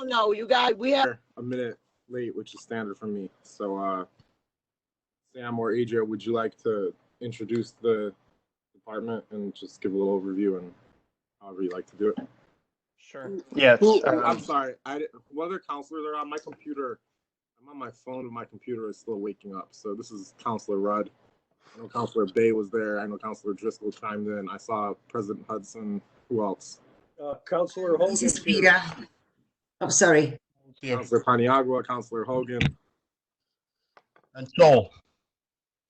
No, you guys, we have a minute late, which is standard for me. So, Sam or Adria, would you like to introduce the department and just give a little overview and however you like to do it? Sure. Yes. I'm sorry. What other counselors are on my computer? I'm on my phone, and my computer is still waking up. So this is Counselor Rudd. I know Counselor Bay was there. I know Counselor Driscoll chimed in. I saw President Hudson. Who else? Counselor Hogan. This is Rita. Oh, sorry. Counselor Paniagua, Counselor Hogan. And Joel.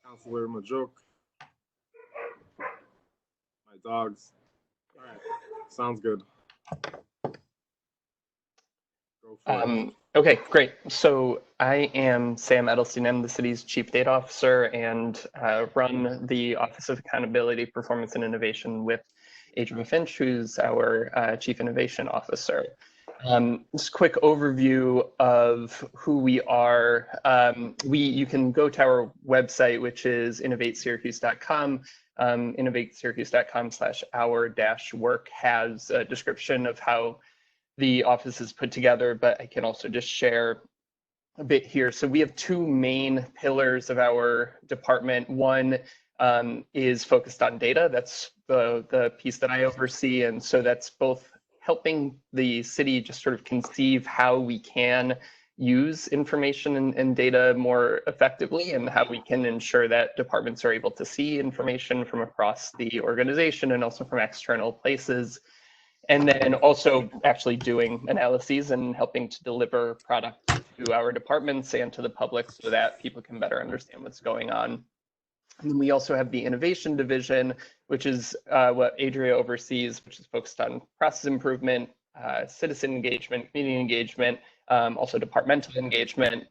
Counselor Majuk. My dogs. All right. Sounds good. Go for it. Okay, great. So I am Sam Edelstein. I'm the city's Chief Data Officer and run the Office of Accountability, Performance, and Innovation with Adria Finch, who's our Chief Innovation Officer. Just a quick overview of who we are. You can go to our website, which is innovatesyracuse.com. Innovatesyracuse.com/our-work has a description of how the office is put together, but I can also just share a bit here. So we have two main pillars of our department. One is focused on data. That's the piece that I oversee. And so that's both helping the city just sort of conceive how we can use information and data more effectively and how we can ensure that departments are able to see information from across the organization and also from external places. And then also actually doing analyses and helping to deliver product to our departments and to the public so that people can better understand what's going on. And then we also have the innovation division, which is what Adria oversees, which is focused on process improvement, citizen engagement, community engagement, also departmental engagement,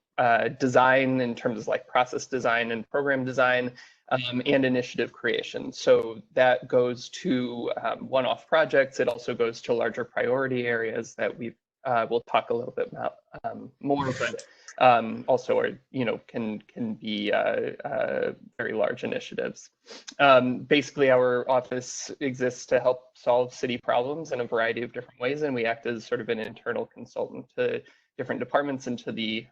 design in terms of like process design and program design, and initiative creation. So that goes to one-off projects. It also goes to larger priority areas that we'll talk a little bit about more, but also are, can be very large initiatives. Basically, our office exists to help solve city problems in a variety of different ways, and we act as sort of an internal consultant to different departments and to the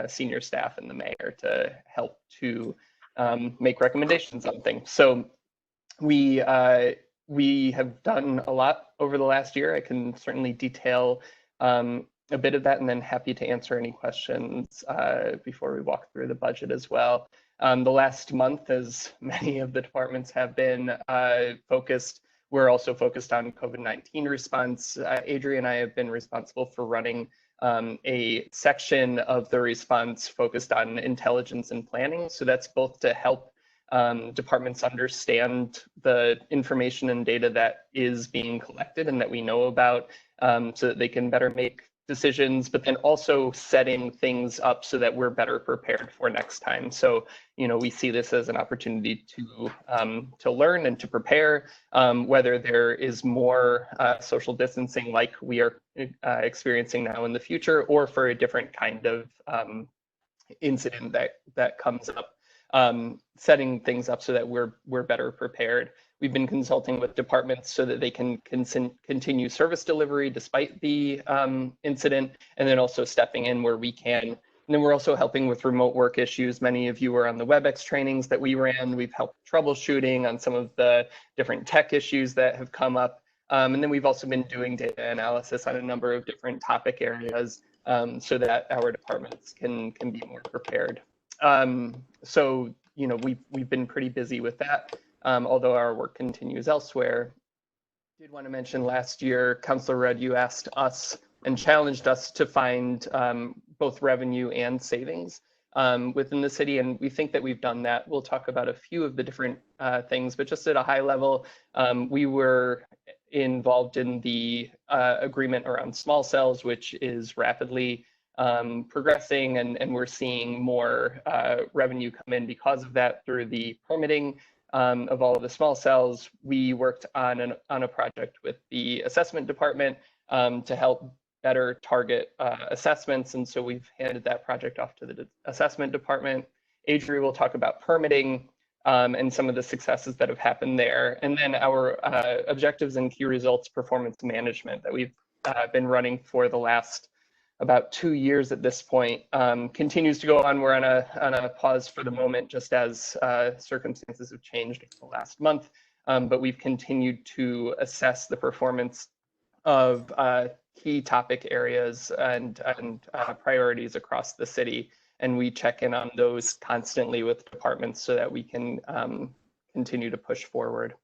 senior staff and the mayor to help to make recommendations on things. So we have done a lot over the last year. I can certainly detail a bit of that, and then happy to answer any questions before we walk through the budget as well. The last month, as many of the departments have been focused, we're also focused on COVID-19 response. Adria and I have been responsible for running a section of the response focused on intelligence and planning. So that's both to help departments understand the information and data that is being collected and that we know about so that they can better make decisions, but then also setting things up so that we're better prepared for next time. So, we see this as an opportunity to learn and to prepare, whether there is more social distancing like we are experiencing now in the future, or for a different kind of incident that comes up, setting things up so that we're better prepared. We've been consulting with departments so that they can continue service delivery despite the incident, and then also stepping in where we can. And then we're also helping with remote work issues. Many of you were on the WebEx trainings that we ran. We've helped troubleshooting on some of the different tech issues that have come up. And then we've also been doing data analysis on a number of different topic areas so that our departments can be more prepared. So, we've been pretty busy with that. Although our work continues elsewhere. I did want to mention last year, Councilor Rudd, you asked us and challenged us to find both revenue and savings within the city, and we think that we've done that. We'll talk about a few of the different things, but just at a high level, we were involved in the agreement around small cells, which is rapidly progressing, and we're seeing more revenue come in because of that through the permitting of all of the small cells. We worked on a project with the assessment department to help better target assessments, and so we've handed that project off to the assessment department. Adria will talk about permitting and some of the successes that have happened there, and then our objectives and key results performance management that we've been running for the last about 2 years at this point, continues to go on. We're on a pause for the moment, just as circumstances have changed over the last month. But we've continued to assess the performance of key topic areas and priorities across the city. And we check in on those constantly with departments so that we can continue to push forward.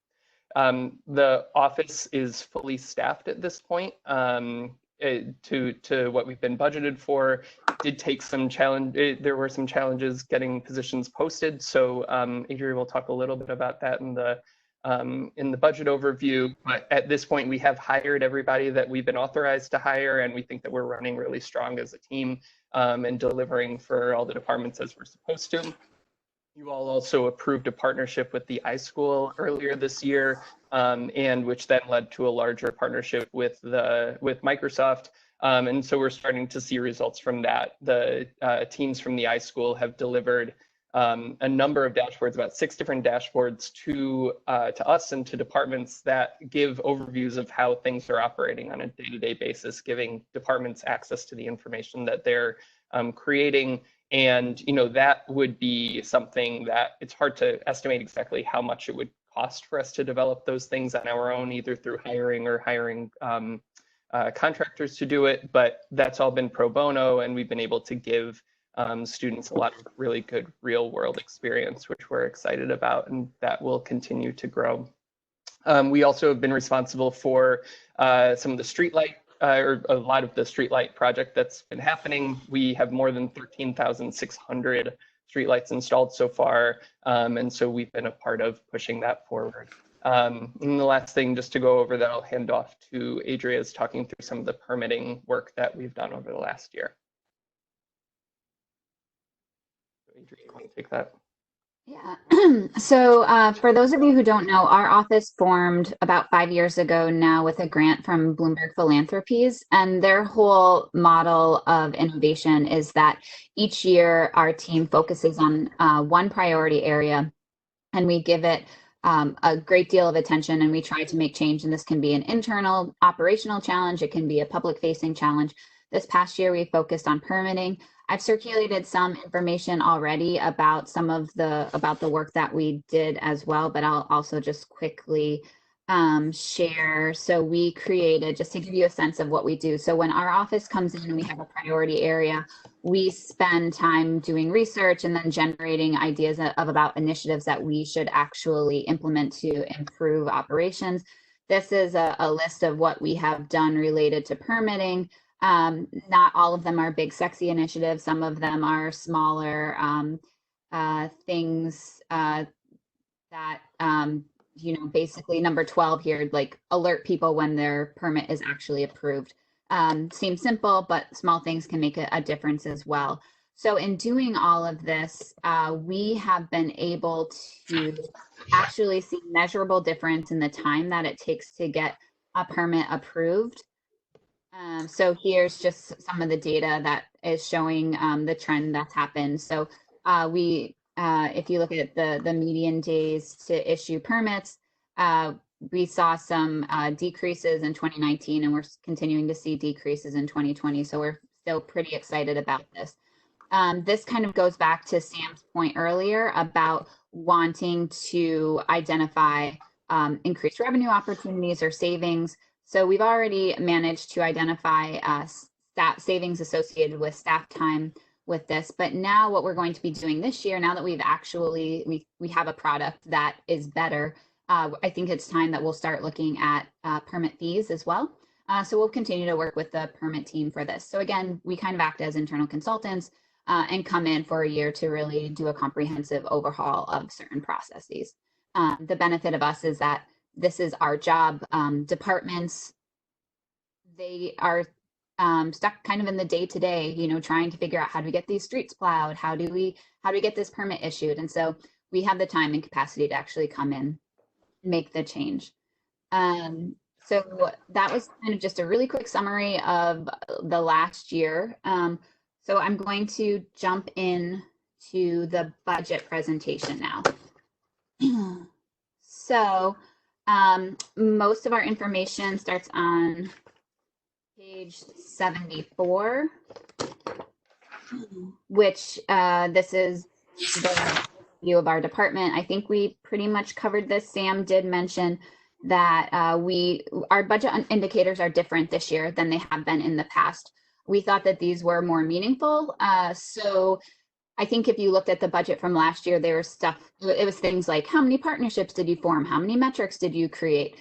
The office is fully staffed at this point to what we've been budgeted for. Did take some challenge. There were some challenges getting positions posted. So Adria will talk a little bit about that in the budget overview. But at this point, we have hired everybody that we've been authorized to hire, and we think that we're running really strong as a team and delivering for all the departments as we're supposed to. You all also approved a partnership with the iSchool earlier this year, and which then led to a larger partnership with Microsoft. And so we're starting to see results from that. The teams from the iSchool have delivered a number of dashboards, about 6 different dashboards to us and to departments that give overviews of how things are operating on a day-to-day basis, giving departments access to the information that they're creating. And, you know, that would be something that it's hard to estimate exactly how much it would cost for us to develop those things on our own, either through hiring or hiring contractors to do it. But that's all been pro bono, and we've been able to give students a lot of really good real world experience, which we're excited about, and that will continue to grow. We also have been responsible for some of the streetlight or a lot of the streetlight project that's been happening. We have more than 13,600 streetlights installed so far. And so we've been a part of pushing that forward. And the last thing just to go over that I'll hand off to Adria is talking through some of the permitting work that we've done over the last year. Adria, you want to take that? Yeah. So for those of you who don't know, our office formed about 5 years ago now with a grant from Bloomberg Philanthropies, and their whole model of innovation is that each year our team focuses on one priority area, and we give it a great deal of attention, and we try to make change. And this can be an internal operational challenge. It can be a public facing challenge. This past year, we focused on permitting. I've circulated some information already about some of the work that we did as well, but I'll also just quickly share. So we created, just to give you a sense of what we do. So when our office comes in and we have a priority area, we spend time doing research and then generating ideas of about initiatives that we should actually implement to improve operations. This is a list of what we have done related to permitting. Not all of them are big, sexy initiatives. Some of them are smaller things that, you know, basically number 12 here, like alert people when their permit is actually approved. Seems simple, but small things can make a difference as well. So in doing all of this, we have been able to actually see measurable difference in the time that it takes to get a permit approved. So here's just some of the data that is showing the trend that's happened. So if you look at the median days to issue permits, we saw some decreases in 2019, and we're continuing to see decreases in 2020. So we're still pretty excited about this. This kind of goes back to Sam's point earlier about wanting to identify increased revenue opportunities or savings. So we've already managed to identify savings associated with staff time with this. But now what we're going to be doing this year, now that we've actually, we have a product that is better, I think it's time that we'll start looking at permit fees as well. So we'll continue to work with the permit team for this. So again, we kind of act as internal consultants and come in for a year to really do a comprehensive overhaul of certain processes. The benefit of us is that this is our job. Departments, they are stuck kind of in the day-to-day, you know, trying to figure out how do we get these streets plowed, how do we get this permit issued, and so we have the time and capacity to actually come in and make the change. So that was kind of just a really quick summary of the last year. So I'm going to jump in to the budget presentation now. So most of our information starts on page 74, which this is the view of our department. I think we pretty much covered this. Sam did mention that our budget indicators are different this year than they have been in the past. We thought that these were more meaningful. So I think if you looked at the budget from last year, there was stuff, it was things like how many partnerships did you form? How many metrics did you create?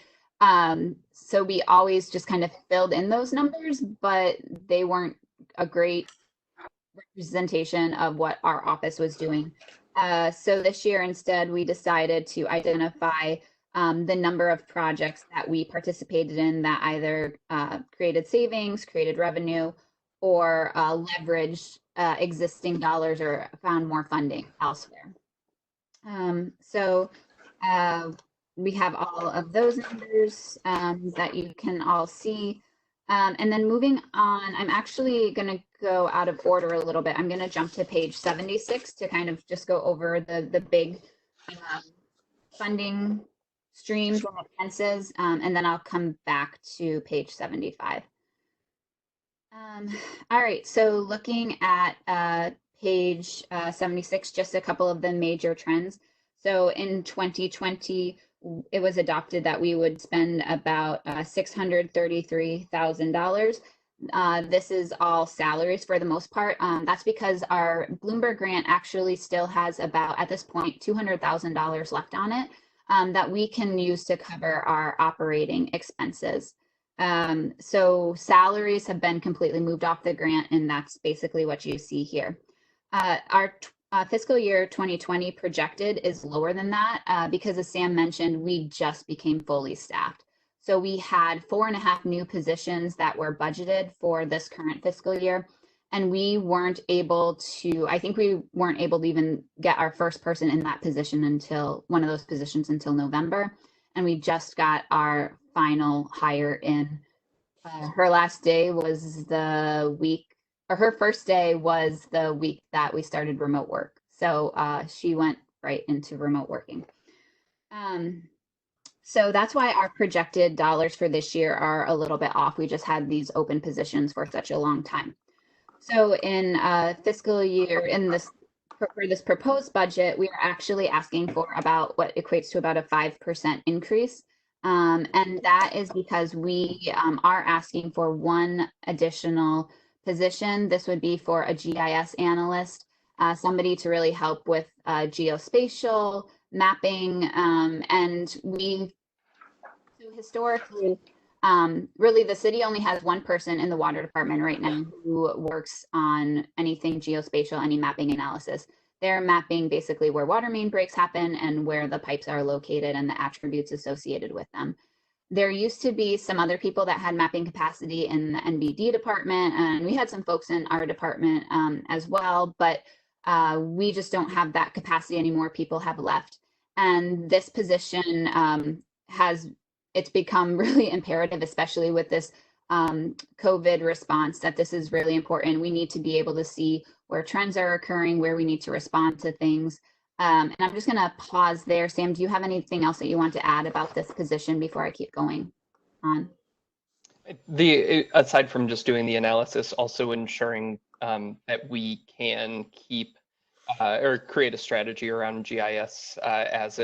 So we always just kind of filled in those numbers, but they weren't a great representation of what our office was doing. So this year, instead, we decided to identify the number of projects that we participated in that either created savings, created revenue, or leveraged existing dollars or found more funding elsewhere. So we have all of those numbers that you can all see. And then moving on, I'm actually going to go out of order a little bit. I'm going to jump to page 76 to kind of just go over the big funding streams and expenses, and then I'll come back to page 75. All right, so looking at page 76, just a couple of the major trends. So in 2020, it was adopted that we would spend about $633,000. This is all salaries for the most part. That's because our Bloomberg grant actually still has about, at this point, $200,000 left on it that we can use to cover our operating expenses. So salaries have been completely moved off the grant, and that's basically what you see here. Our fiscal year 2020 projected is lower than that because, as Sam mentioned, we just became fully staffed. So we had 4.5 new positions that were budgeted for this current fiscal year, and we weren't able to, I think we weren't able to even get our first person in that position until one of those positions until November. And we just got our final hire in. Her last day was the week, or her first day was the week that we started remote work. So she went right into remote working. So that's why our projected dollars for this year are a little bit off. We just had these open positions for such a long time. So in fiscal year, for this proposed budget, we are actually asking for about what equates to about a 5% increase. And that is because we are asking for one additional position. This would be for a GIS analyst, somebody to really help with geospatial mapping. And so historically, really the city only has one person in the water department right now who works on anything geospatial, any mapping analysis. They're mapping basically where water main breaks happen and where the pipes are located and the attributes associated with them. There used to be some other people that had mapping capacity in the NBD department, and we had some folks in our department as well, but we just don't have that capacity anymore. People have left. And this position it's become really imperative, especially with this COVID response, that this is really important. We need to be able to see where trends are occurring, where we need to respond to things. And I'm just going to pause there. Sam, do you have anything else that you want to add about this position before I keep going on? Aside from just doing the analysis, also ensuring that we can keep or create a strategy around GIS as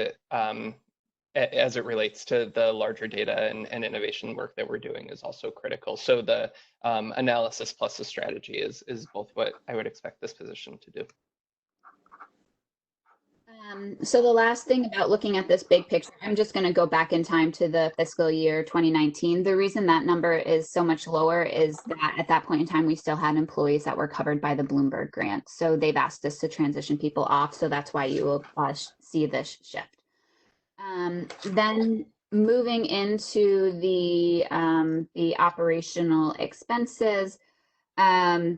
it relates to the larger data and innovation work that we're doing is also critical. So the analysis plus the strategy is both what I would expect this position to do. So the last thing about looking at this big picture, I'm just going to go back in time to the fiscal year 2019. The reason that number is so much lower is that at that point in time, we still had employees that were covered by the Bloomberg grant. So they've asked us to transition people off. So that's why you will see this shift. Then moving into the operational expenses, our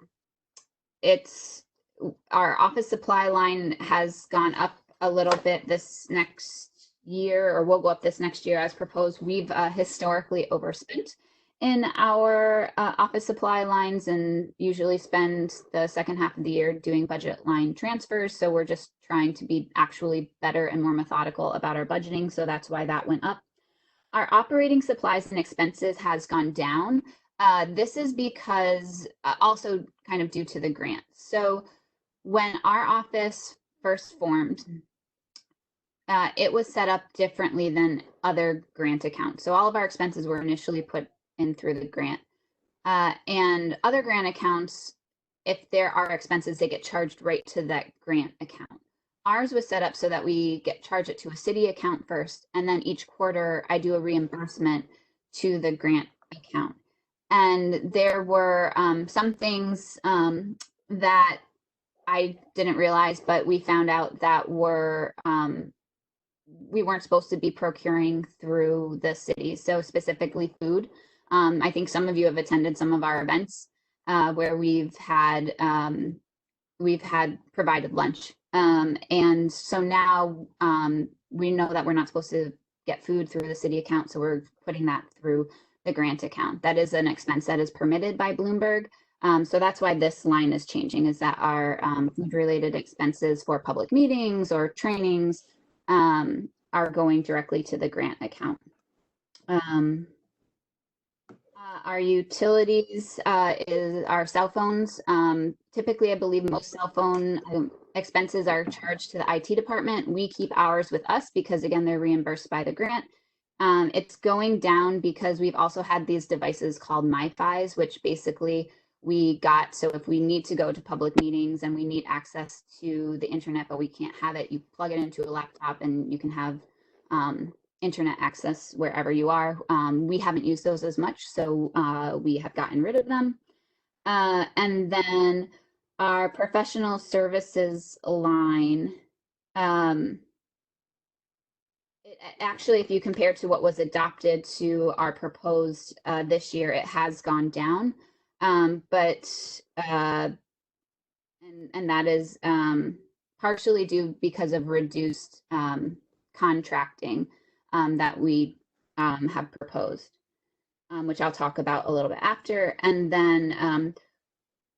office supply line has gone up a little bit this next year, or will go up this next year as proposed. We've historically overspent in our office supply lines and usually spend the second half of the year doing budget line transfers. So we're just trying to be actually better and more methodical about our budgeting. So that's why that went up. Our operating supplies and expenses has gone down. This is because also kind of due to the grant. So when our office first formed, it was set up differently than other grant accounts. So all of our expenses were initially put in through the grant. And other grant accounts, if there are expenses, they get charged right to that grant account. Ours was set up so that we get charged it to a city account first, and then each quarter I do a reimbursement to the grant account. And there were some things that I didn't realize, but we found out that were we weren't supposed to be procuring through the city. So specifically food. I think some of you have attended some of our events where we've had provided lunch. And so now we know that we're not supposed to get food through the city account. So we're putting that through the grant account. That is an expense that is permitted by Bloomberg. So that's why this line is changing, is that our food related expenses for public meetings or trainings are going directly to the grant account. Our utilities is our cell phones. Typically, I believe most cell phone expenses are charged to the IT department. We keep ours with us because, again, they're reimbursed by the grant. It's going down because we've also had these devices called MiFis, which basically we got. So if we need to go to public meetings and we need access to the internet, but we can't have it, you plug it into a laptop and you can have internet access wherever you are. We haven't used those as much, so we have gotten rid of them. And then our professional services line, actually, if you compare to what was adopted to our proposed this year, it has gone down. And that is partially due because of reduced contracting that we have proposed, which I'll talk about a little bit after. And then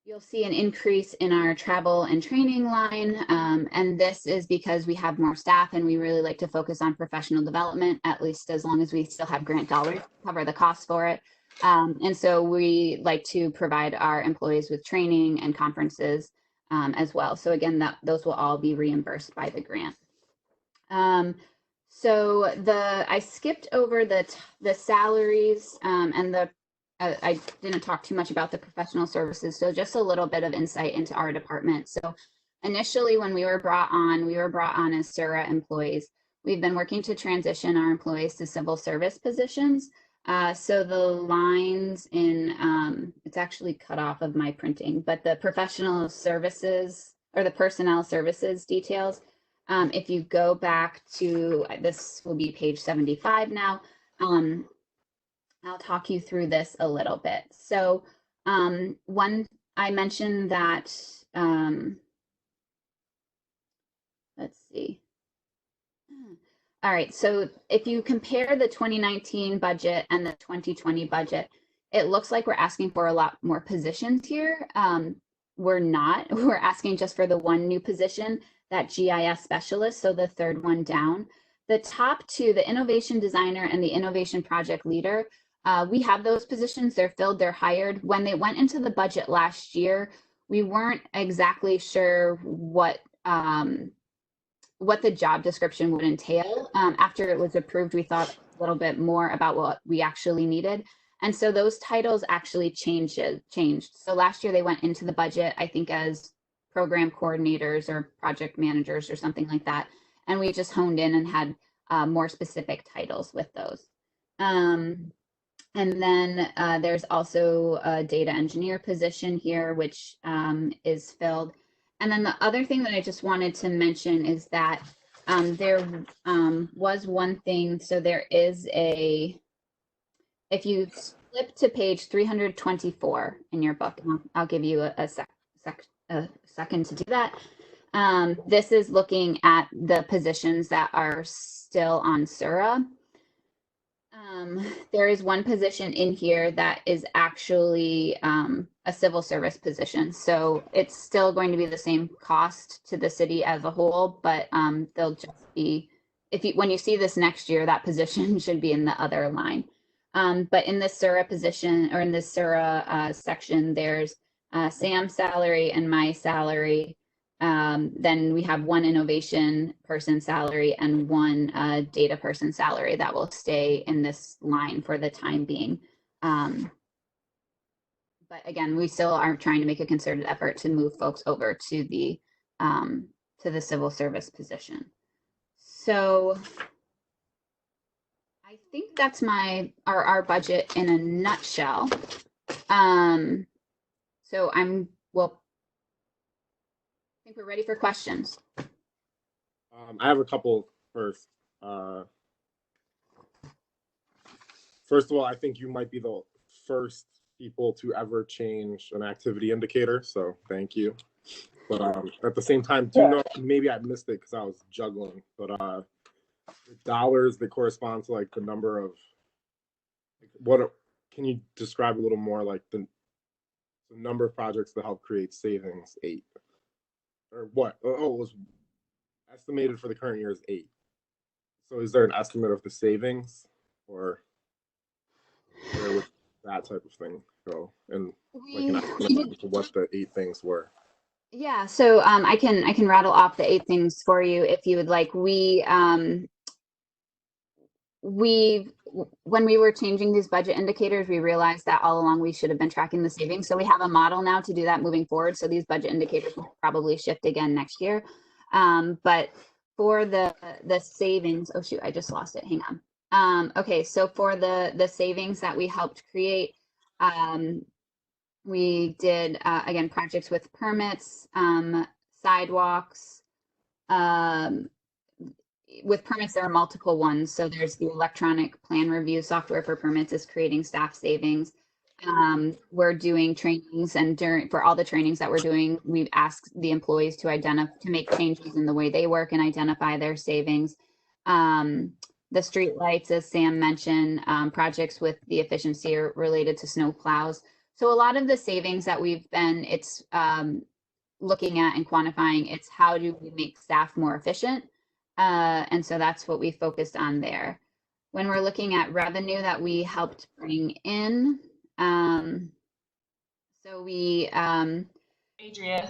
you'll see an increase in our travel and training line. And this is because we have more staff and we really like to focus on professional development, at least as long as we still have grant dollars to cover the cost for it. And so we like to provide our employees with training and conferences as well. So again, those will all be reimbursed by the grant. So I skipped over the salaries and I didn't talk too much about the professional services. So just a little bit of insight into our department. So initially when we were brought on as SURA employees. We've been working to transition our employees to civil service positions. So the lines in, it's actually cut off of my printing, but the professional services or the personnel services details, if you go back to, this will be page 75 now, I'll talk you through this a little bit. So one, I mentioned that, let's see. All right, so if you compare the 2019 budget and the 2020 budget, it looks like we're asking for a lot more positions here. We're not, we're asking just for the one new position, that GIS specialist, so the third one down. The top two, the innovation designer and the innovation project leader, we have those positions, they're filled, they're hired. When they went into the budget last year, we weren't exactly sure what the job description would entail. After it was approved, we thought a little bit more about what we actually needed. And so those titles actually changed. So last year they went into the budget, I think, as program coordinators or project managers or something like that. And we just honed in and had more specific titles with those. And then there's also a data engineer position here, which is filled. And then the other thing that I just wanted to mention is that there was one thing. So there is if you flip to page 324 in your book, I'll give you a second to do that. This is looking at the positions that are still on SURA. There is one position in here that is actually a civil service position. So it's still going to be the same cost to the city as a whole, but they'll just be, when you see this next year, that position should be in the other line. But in the SURA position, or in the SURA section, there's Sam's salary and my salary. Then we have one innovation person salary and one data person salary that will stay in this line for the time being. But again, we still are trying to make a concerted effort to move folks over to the civil service position. So I think that's our budget in a nutshell. So I think we're ready for questions. I have a couple first. First of all, I think you might be the first people to ever change an activity indicator, so thank you. But at the same time, do know maybe I missed it because I was juggling. But the dollars that correspond to like the number of can you describe a little more like the number of projects that help create savings 8 or what? Oh, it was estimated for the current year is 8. So is there an estimate of the savings or where would that type of thing go? And like an estimate of what the 8 things were. Yeah, so I can rattle off the 8 things for you if you would like. When we were changing these budget indicators, we realized that all along we should have been tracking the savings. So we have a model now to do that moving forward. So these budget indicators will probably shift again next year. But for the savings, oh shoot, I just lost it. Hang on. Okay, so for the savings that we helped create, we did again projects with permits, sidewalks. With permits, there are multiple ones. So there's the electronic plan review software for permits is creating staff savings. We're doing trainings, and for all the trainings that we're doing, we've asked the employees to make changes in the way they work and identify their savings. The street lights, as Sam mentioned, projects with the efficiency are related to snow plows. So a lot of the savings that we've been looking at and quantifying, it's how do we make staff more efficient? And so that's what we focused on there. When we're looking at revenue that we helped bring in, so we Adria.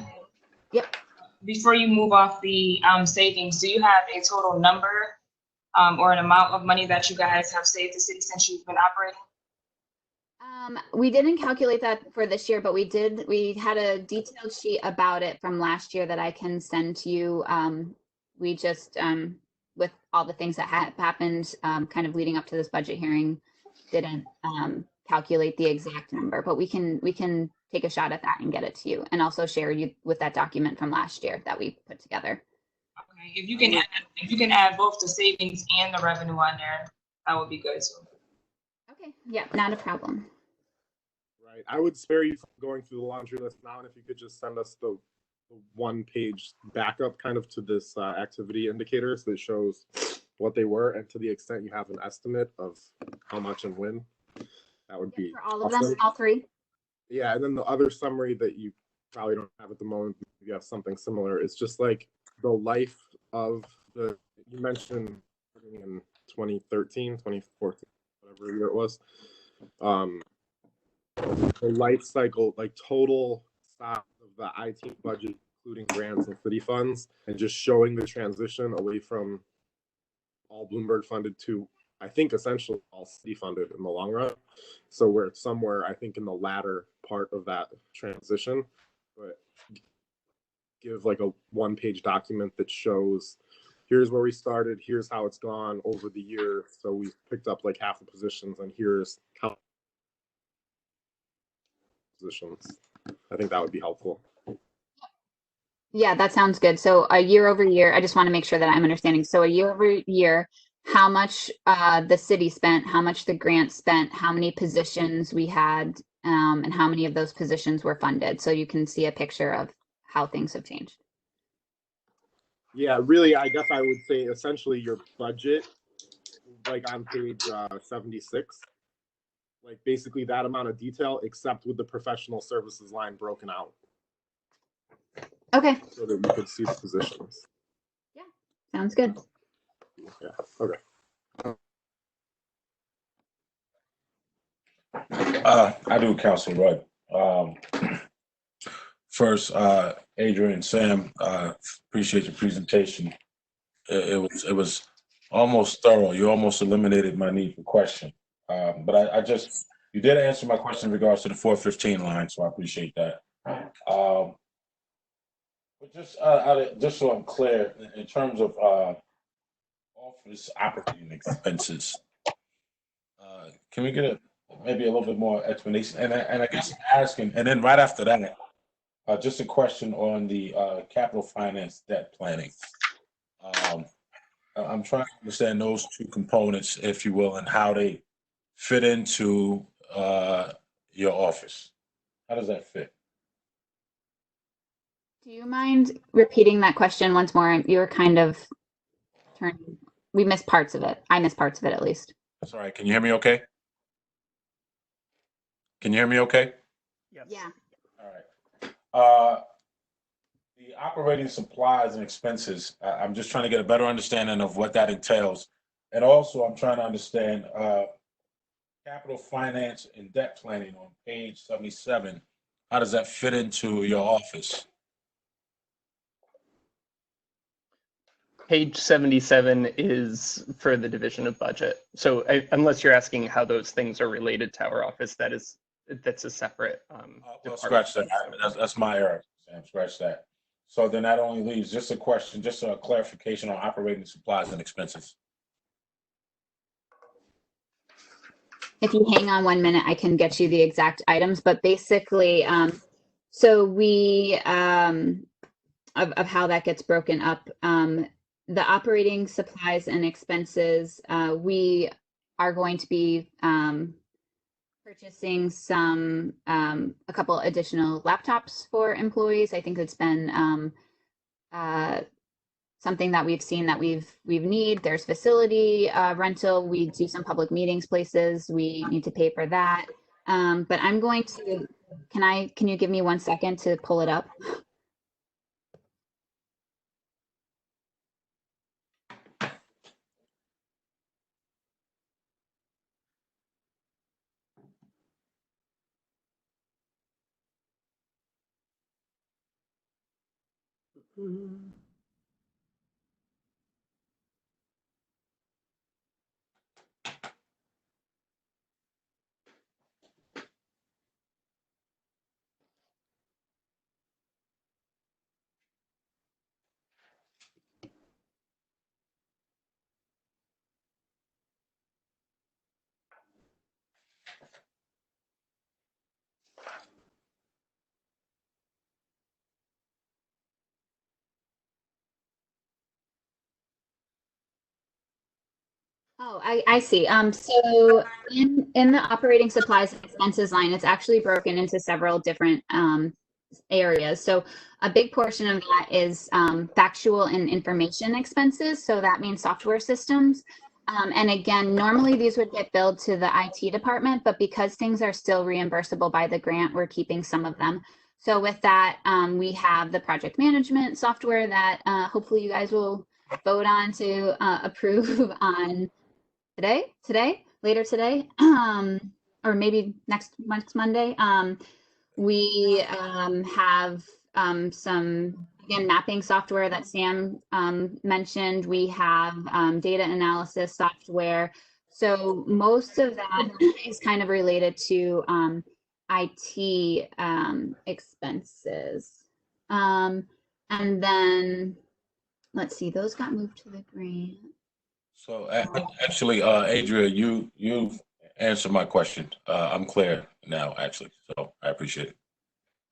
Yep. Before you move off the savings, do you have a total number or an amount of money that you guys have saved the city since you've been operating? We didn't calculate that for this year, but we had a detailed sheet about it from last year that I can send to you. We just, with all the things that happened kind of leading up to this budget hearing, didn't calculate the exact number, but we can take a shot at that and get it to you, and also share you with that document from last year that we put together. Okay, if you can add both the savings and the revenue on there, that would be good too. Okay, yeah, not a problem. Right, I would spare you from going through the laundry list now, and if you could just send us the 1-page backup kind of to this activity indicators that shows what they were, and to the extent you have an estimate of how much and when, that would be for all of awesome. them, all 3. Yeah, and then the other summary that you probably don't have at the moment, if you have something similar, is just like the life of you mentioned in 2013, 2014, whatever year it was, the life cycle, like total size of the IT budget, including grants and city funds, and just showing the transition away from all Bloomberg funded to, I think, essentially all city funded in the long run. So we're somewhere, I think, in the latter part of that transition, but give like a 1-page document that shows here's where we started, here's how it's gone over the year. So we picked up like half the positions, and here's how positions. I think that would be helpful. Yeah, that sounds good. So a year over year, I just want to make sure that I'm understanding. So a year over year, how much the city spent, how much the grant spent, how many positions we had, and how many of those positions were funded. So you can see a picture of how things have changed. Yeah, really, I guess I would say essentially your budget, like on page 76, like basically that amount of detail, except with the professional services line broken out. Okay. So that you could see the positions. Yeah, sounds good. Yeah, okay. I do, Councilor Rudd. First, Adrian, Sam, appreciate your presentation. It was almost thorough. You almost eliminated my need for question. But you did answer my question in regards to the 415 line, so I appreciate that. But just so I'm clear, in terms of office operating expenses, can we get maybe a little bit more explanation? And I guess asking, and then right after that, just a question on the capital finance debt planning. I'm trying to understand those two components, if you will, and how they fit into your office. How does that fit? Do you mind repeating that question once more? You were kind of turning. We missed parts of it. I missed parts of it, at least. That's all right. Can you hear me okay? Can you hear me okay? Yes. Yeah. All right. The operating supplies and expenses, I'm just trying to get a better understanding of what that entails. And also, I'm trying to understand capital finance and debt planning on page 77. How does that fit into your office? Page 77 is for the division of budget. So unless you're asking how those things are related to our office, that's a separate well, scratch that. That's my error, Sam. Scratch that. So then that only leaves just a question, just a clarification on operating supplies and expenses. If you hang on 1 minute, I can get you the exact items, but basically, so we, of how that gets broken up, the operating supplies and expenses, we are going to be purchasing a couple additional laptops for employees. I think it's been something that we've seen that we've need. There's facility rental. We do some public meetings places. We need to pay for that. But I'm going to, can you give me 1 second to pull it up? Oh, I see. So in the operating supplies and expenses line, it's actually broken into several different areas. So a big portion of that is factual and information expenses. So that means software systems. And again, normally these would get billed to the IT department, but because things are still reimbursable by the grant, we're keeping some of them. So with that, we have the project management software that hopefully you guys will vote on to approve on later today, or maybe next Monday. We have some, again, mapping software that Sam mentioned. We have data analysis software. So most of that is kind of related to IT expenses. And then, let's see, those got moved to the grant. So actually, Adria, you've answered my question. I'm clear now, actually. So I appreciate it.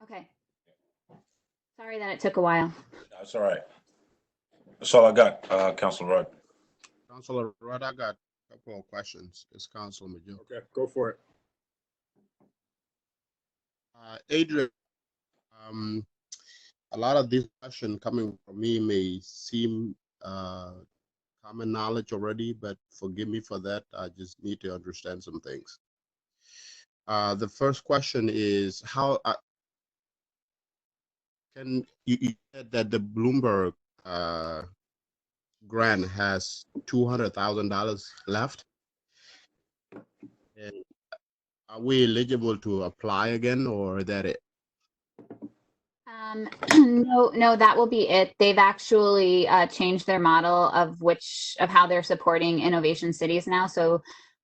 Okay. Sorry that it took a while. That's all right. That's all I got, Councilor Rudd. Councilor Rudd, I got a couple of questions. It's Councilor Major. Okay, go for it. Adrian, a lot of this question coming from me may seem common knowledge already, but forgive me for that. I just need to understand some things. The first question is how can you said that the Bloomberg grant has $200,000 left, and Are we eligible to apply again, or is that it? No, that will be it. They've actually changed their model of how they're supporting innovation cities now. So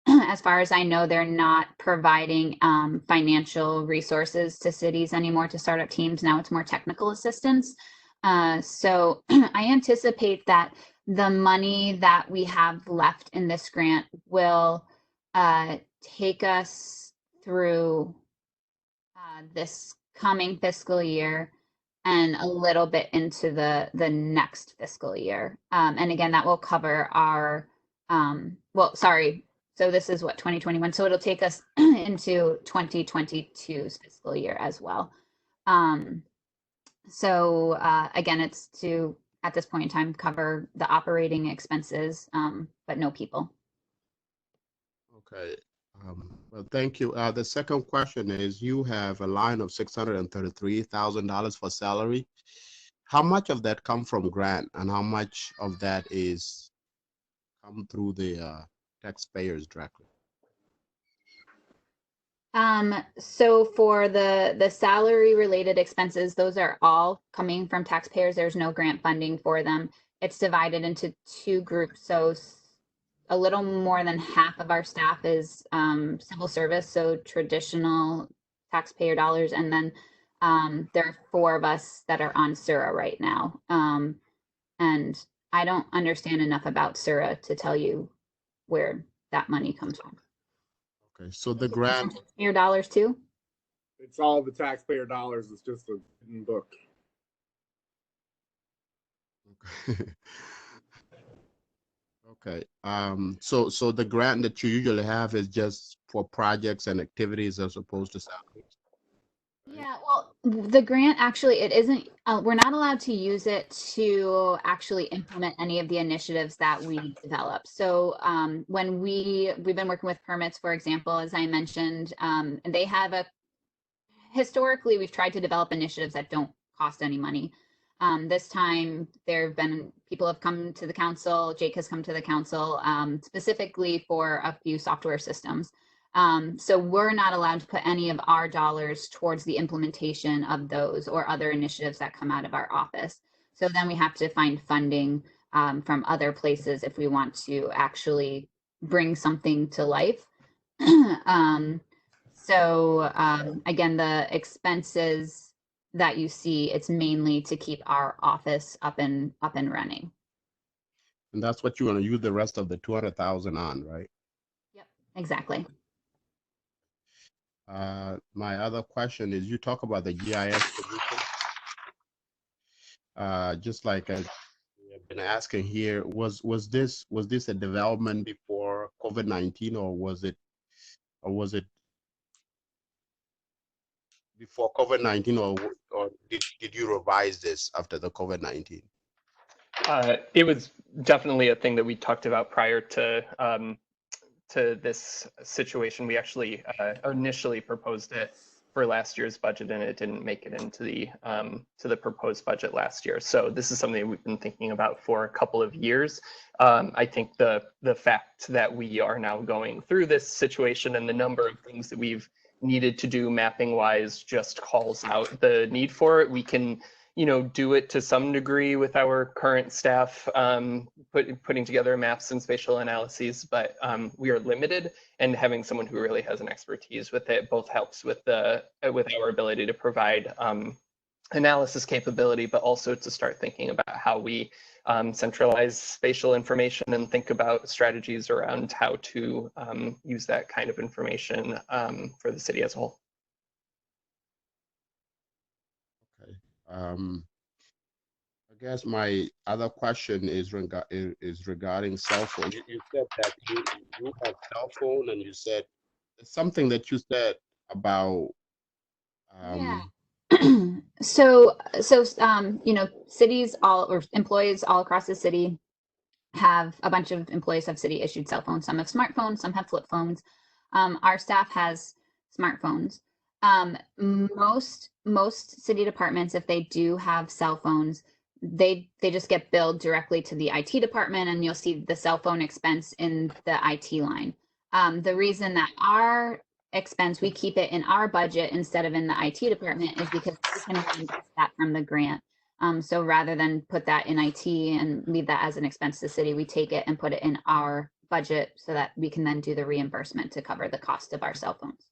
as far as I know, they're not providing financial resources to cities anymore to start up teams. Now it's more technical assistance. So I anticipate that the money that we have left in this grant will take us through this coming fiscal year and a little bit into the next fiscal year. And again, that will cover our, so this is what, 2021. So it'll take us into 2022's fiscal year as well. So again, it's to, at this point in time, cover the operating expenses, but no people. Okay. Well, thank you. The second question is, you have a line of $633,000 for salary. How much of that come from grant, and how much of that is come through the taxpayers directly? So for the salary related expenses, those are all coming from taxpayers. There's no grant funding for them. It's divided into two groups. So a little more than half of our staff is civil service, so traditional taxpayer dollars. And then there are 4 of us that are on SURA right now. And I don't understand enough about SURA to tell you where that money comes from. Okay, so the grant. Taxpayer dollars too? It's all the taxpayer dollars. It's just a hidden book. Okay. Okay. So the grant that you usually have is just for projects and activities as opposed to salaries? Right? Yeah, well, the grant actually, it isn't, we're not allowed to use it to actually implement any of the initiatives that we develop. So when we've been working with permits, for example, as I mentioned, and they have historically, we've tried to develop initiatives that don't cost any money. This time, people have come to the council, Jake has come to the council specifically for a few software systems. So we're not allowed to put any of our dollars towards the implementation of those or other initiatives that come out of our office. So then we have to find funding from other places if we want to actually bring something to life. Again, the expenses that you see, it's mainly to keep our office up and running. And that's what you want to use the rest of the 200,000 on, right? Yep, exactly. My other question is, you talk about the GIS solution. Just like we have been asking here, was this a development before COVID-19, or was it before COVID-19, or did you revise this after the COVID-19? It was definitely a thing that we talked about prior to this situation. We actually initially proposed it for last year's budget, and it didn't make it into the to the proposed budget last year. So this is something we've been thinking about for a couple of years. I think the fact that we are now going through this situation and the number of things that we've needed to do mapping wise just calls out the need for it. We can, do it to some degree with our current staff, putting together maps and spatial analyses, but we are limited, and having someone who really has an expertise with it both helps with our ability to provide analysis capability, but also to start thinking about how we centralize spatial information and think about strategies around how to use that kind of information for the city as a whole. Okay. I guess my other question is regarding cell phone. You said that you have cell phone, and you said something that you said about. Yeah. So cities or employees all across the city have a bunch of employees have city issued cell phones. Some have smartphones, some have flip phones. Our staff has smartphones. Most city departments, if they do have cell phones, they just get billed directly to the IT department, and you'll see the cell phone expense in the IT line. The reason that our expense, we keep it in our budget instead of in the IT department is because we can reimburse that from the grant. So rather than put that in IT and leave that as an expense to the city, we take it and put it in our budget so that we can then do the reimbursement to cover the cost of our cell phones.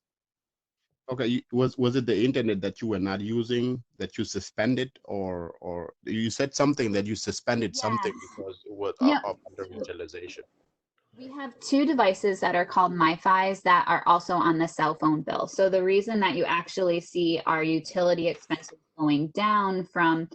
Okay, was it the internet that you were not using that you suspended, or you said something that you suspended something Yes. because it was Yeah. of underutilization? We have two devices that are called MiFis that are also on the cell phone bill. So the reason that you actually see our utility expenses going down from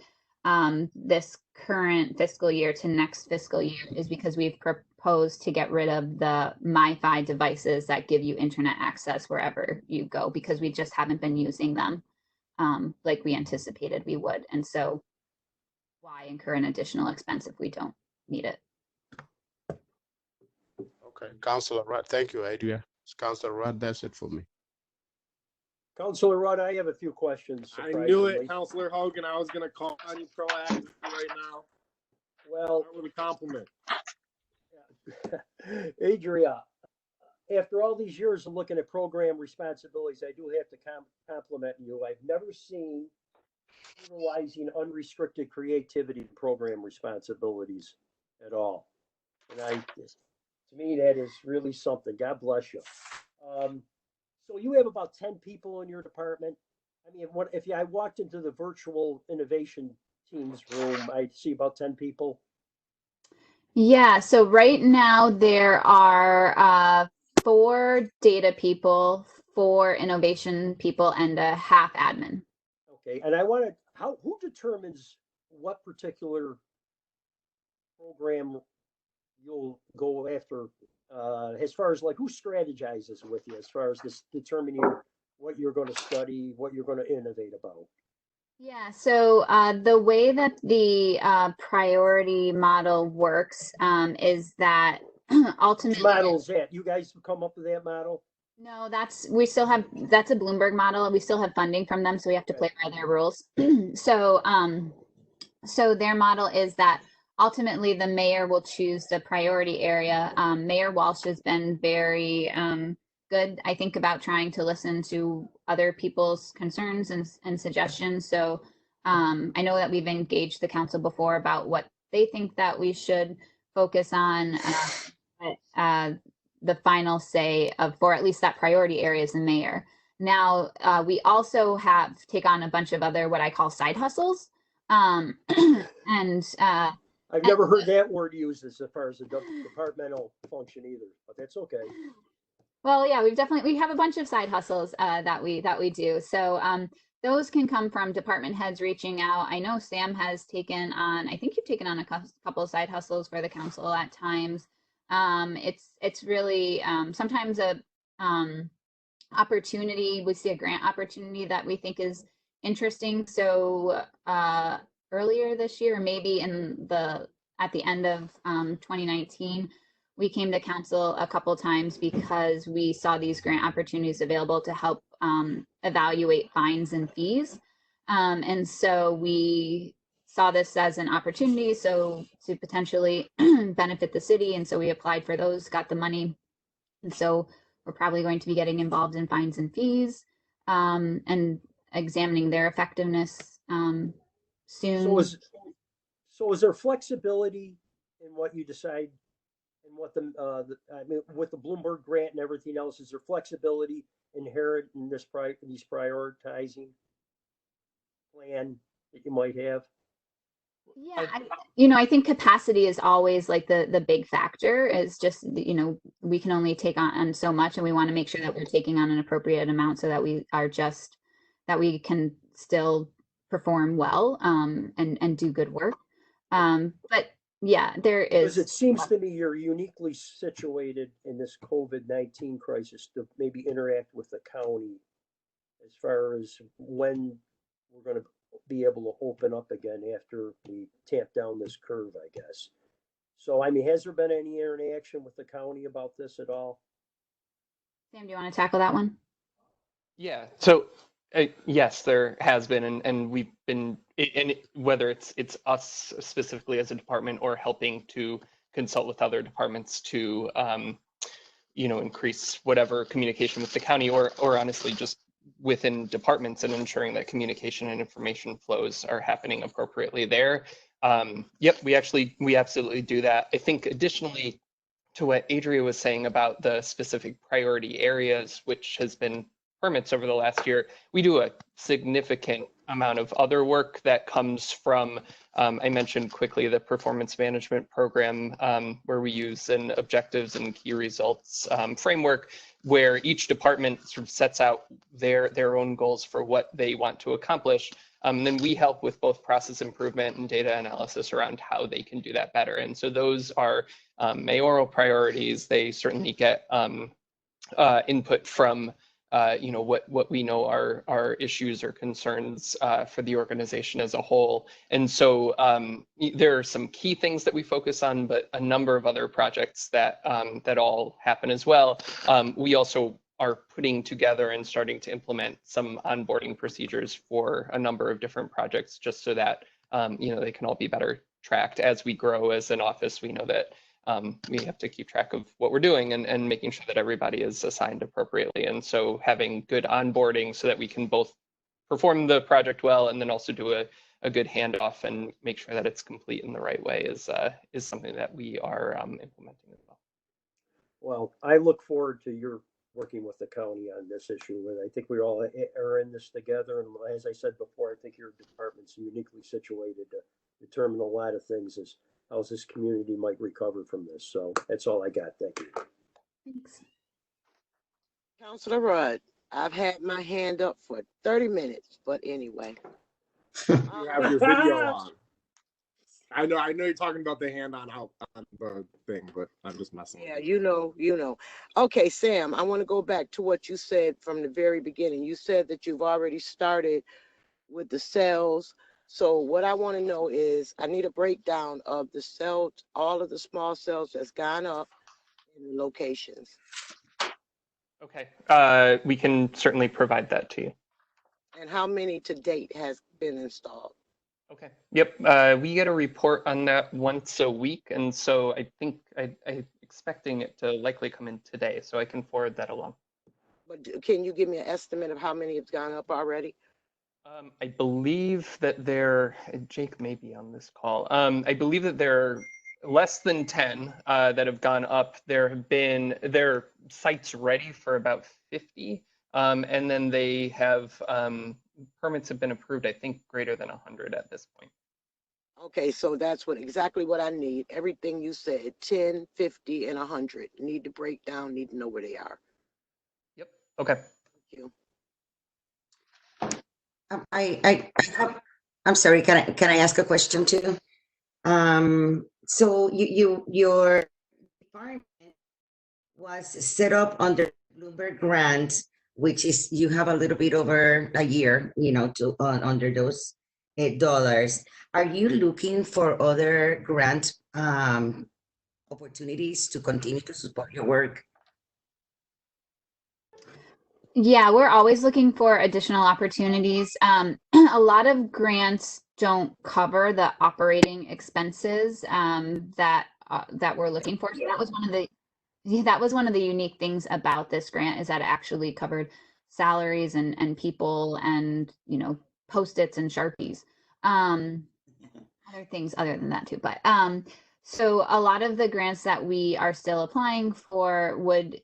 this current fiscal year to next fiscal year is because we've proposed to get rid of the MiFi devices that give you internet access wherever you go, because we just haven't been using them like we anticipated we would. And so why incur an additional expense if we don't need it? Okay, Councilor Rudd, thank you, Adria. Councilor Rudd, that's it for me. Councilor Rudd, I have a few questions. I knew it, surprisingly. Councilor Hogan. I was gonna call on you proactively right now. Well, Start with a compliment. Adria, after all these years of looking at program responsibilities, I do have to compliment you. I've never seen utilizing unrestricted creativity in program responsibilities at all. And to me, that is really something. God bless you. So you have about 10 people in your department. I mean, if I walked into the virtual innovation teams room, I'd see about 10 people. Yeah, so right now there are 4 data people, 4 innovation people, and a half admin. Okay, and who determines what particular program you'll go after, as far as like who strategizes with you as far as this determining what you're going to study, what you're going to innovate about? Yeah, so the way that the priority model works is that ultimately. Which model is that? You guys come up with that model? No, that's a Bloomberg model, and we still have funding from them, so we have to play by their rules. So their model is that ultimately the mayor will choose the priority area. Mayor Walsh has been very good, I think, about trying to listen to other people's concerns and suggestions. So I know that we've engaged the council before about what they think that we should focus on. The final say for at least that priority area is the mayor. Now, we also take on a bunch of other what I call side hustles. And I've never heard that word used as far as a departmental function either, but that's okay. Well, yeah, we have a bunch of side hustles that we do. So those can come from department heads reaching out. I know Sam has taken on, I think you've taken on a couple of side hustles for the council at times. It's really sometimes a opportunity. We see a grant opportunity that we think is interesting. So earlier this year, maybe at the end of 2019, we came to council a couple times because we saw these grant opportunities available to help evaluate fines and fees. And so we saw this as an opportunity to potentially benefit the city. And so we applied for those, got the money. And so we're probably going to be getting involved in fines and fees and examining their effectiveness soon. So is there flexibility in what you decide and what I mean, with the Bloomberg grant and everything else, is there flexibility inherent in these prioritizing plan that you might have? Yeah, I think capacity is always like the big factor. Is just, we can only take on so much, and we want to make sure that we're taking on an appropriate amount so that we can still perform well and do good work. But yeah, there is. Because it seems to me you're uniquely situated in this COVID-19 crisis to maybe interact with the county as far as when we're going to be able to open up again after we tamp down this curve, I guess. So, I mean, has there been any interaction with the county about this at all? Sam, do you want to tackle that one? Yeah. So yes, there has been, and we've been, and whether it's us specifically as a department or helping to consult with other departments to, increase whatever communication with the county or honestly just within departments and ensuring that communication and information flows are happening appropriately there. Yep, we absolutely do that. I think additionally to what Adria was saying about the specific priority areas, which has been permits over the last year, we do a significant amount of other work that comes from, I mentioned quickly, the performance management program, where we use an objectives and key results framework, where each department sort of sets out their own goals for what they want to accomplish. Then we help with both process improvement and data analysis around how they can do that better. And so those are mayoral priorities. They certainly get input from what we know are issues or concerns for the organization as a whole. And so there are some key things that we focus on, but a number of other projects that all happen as well. We also are putting together and starting to implement some onboarding procedures for a number of different projects, just so that they can all be better tracked. As we grow as an office, we know that we have to keep track of what we're doing and making sure that everybody is assigned appropriately. And so having good onboarding so that we can both perform the project well and then also do a good handoff and make sure that it's complete in the right way is something that we are implementing as well. Well, I look forward to your working with the county on this issue. And I think we all are in this together. And as I said before, I think your department's uniquely situated to determine a lot of things as how this community might recover from this. So that's all I got. Thank you. Thanks. Councilor Rudd, I've had my hand up for 30 minutes, but anyway. You have your video on. I know you're talking about the hand on the thing, but I'm just messing with you. You know. Okay, Sam, I want to go back to what you said from the very beginning. You said that you've already started with the cells. So what I want to know is I need a breakdown of the cells, all of the small cells that's gone up in the locations. Okay, we can certainly provide that to you. And how many to date has been installed? Okay. Yep. We get a report on that once a week, and so I think I'm expecting it to likely come in today, so I can forward that along. But can you give me an estimate of how many have gone up already? I believe that Jake may be on this call. I believe that there are less than 10 that have gone up. There are sites ready for about 50, and then they have permits have been approved, I think, greater than 100 at this point. Okay, so that's exactly what I need. Everything you said, 10, 50, and 100. Need to break down, need to know where they are. Yep. Okay. Thank you. I'm sorry, can I ask a question too? So your department was set up under Bloomberg grant, which is you have a little bit over a year, under those dollars. Are you looking for other grant opportunities to continue to support your work? Yeah, we're always looking for additional opportunities. A lot of grants don't cover the operating expenses that we're looking for. So that was one of the unique things about this grant, is that it actually covered salaries and people and Post-its and Sharpies. Other things other than that too, but so a lot of the grants that we are still applying for would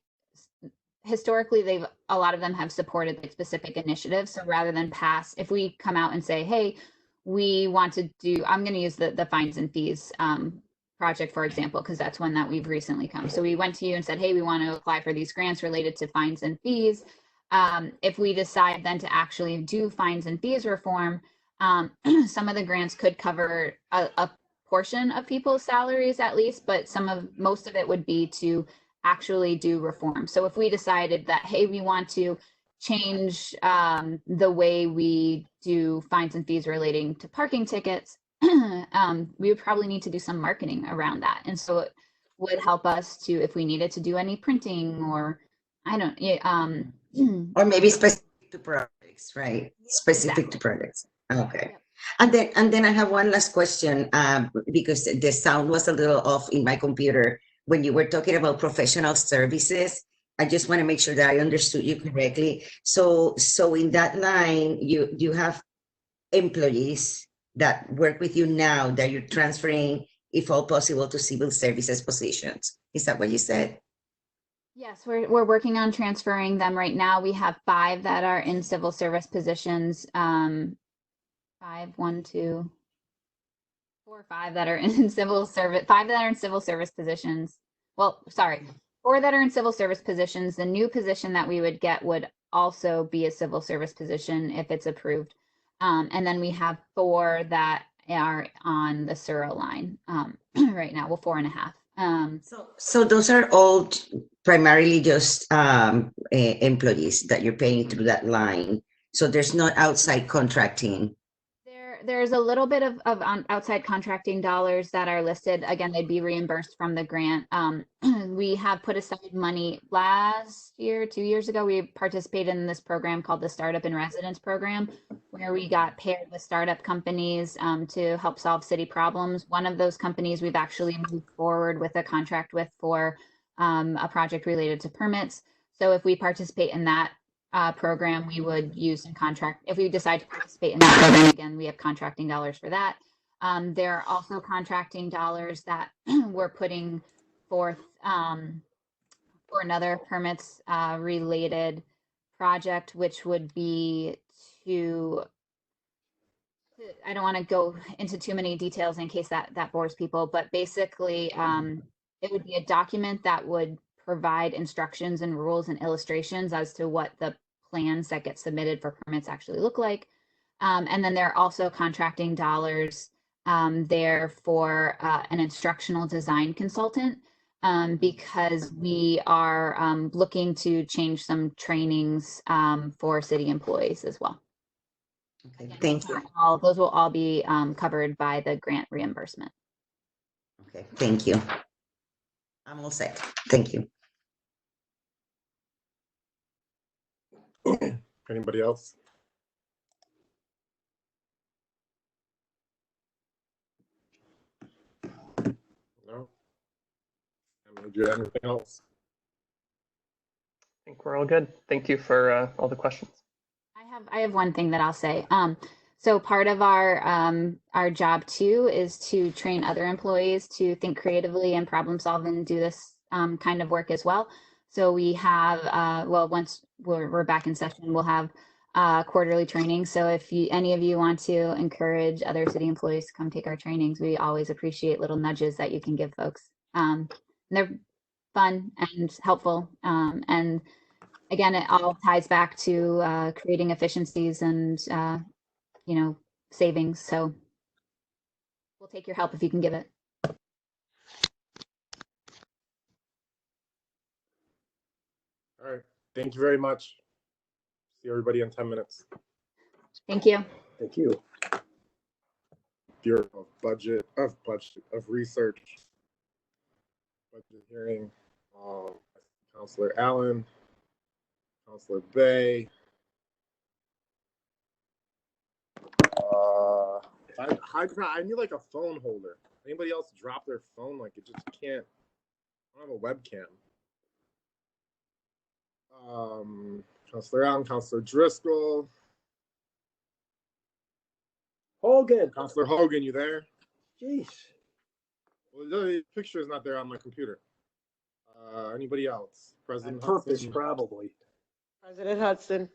historically a lot of them have supported like specific initiatives. So rather than pass, if we come out and say, hey, we want to do, I'm going to use the fines and fees project, for example, because that's one that we've recently come. So we went to you and said, hey, we want to apply for these grants related to fines and fees. If we decide then to actually do fines and fees reform, some of the grants could cover a portion of people's salaries at least, but most of it would be to actually do reform. So if we decided that, hey, we want to change the way we do fines and fees relating to parking tickets, we would probably need to do some marketing around that. And so it would help us to, if we needed to do any printing or or maybe specific to projects, right? Specific to projects. Okay. And then I have one last question, because the sound was a little off in my computer when you were talking about professional services. I just want to make sure that I understood you correctly. So in that line, you have employees that work with you now that you're transferring, if all possible, to civil services positions. Is that what you said? Yes, we're working on transferring them right now. We have 5 that are in civil service positions. 5, 1, 2, 4, 5 that are in civil service. 5 that are in civil service positions. Well, sorry, 4 that are in civil service positions. The new position that we would get would also be a civil service position if it's approved. And then we have 4 that are on the Suro line right now. Well, 4.5. So those are all primarily just employees that you're paying through that line. So there's no outside contracting. There's a little bit of outside contracting dollars that are listed. Again, they'd be reimbursed from the grant. We have put aside money last year, 2 years ago. We participated in this program called the Startup in Residence Program, where we got paired with startup companies to help solve city problems. One of those companies we've actually moved forward with a contract with for a project related to permits. So if we participate in that program, we would use some contract. If we decide to participate in that program again, we have contracting dollars for that. There are also contracting dollars that we're putting forth for another permits related project, which would be I don't want to go into too many details in case that bores people, but basically it would be a document that would provide instructions and rules and illustrations as to what the plans that get submitted for permits actually look like. And then there are also contracting dollars there for an instructional design consultant because we are looking to change some trainings for city employees as well. Okay, Again, thank you. those will all be covered by the grant reimbursement. Okay, thank you. I'm all set. Thank you. Anybody else? No? Do you have anything else? I think we're all good. Thank you for all the questions. I have one thing that I'll say. So part of our job too is to train other employees to think creatively and problem solve and do this kind of work as well. So we have once we're back in session, we'll have quarterly training. So if any of you want to encourage other city employees to come take our trainings, we always appreciate little nudges that you can give folks. And they're fun and helpful. And again, it all ties back to creating efficiencies and savings. So we'll take your help if you can give it. All right. Thank you very much. See everybody in 10 minutes. Thank you. Thank you. Bureau of Research. Budget hearing. Counselor Allen, Counselor Bay. I need like a phone holder. Anybody else drop their phone? Like it just can't. I don't have a webcam. Counselor Allen, Counselor Driscoll. Hogan. Counselor Hogan, you there? Jeez. Well, the picture is not there on my computer. Anybody else? President On purpose, Hudson? probably. President Hudson.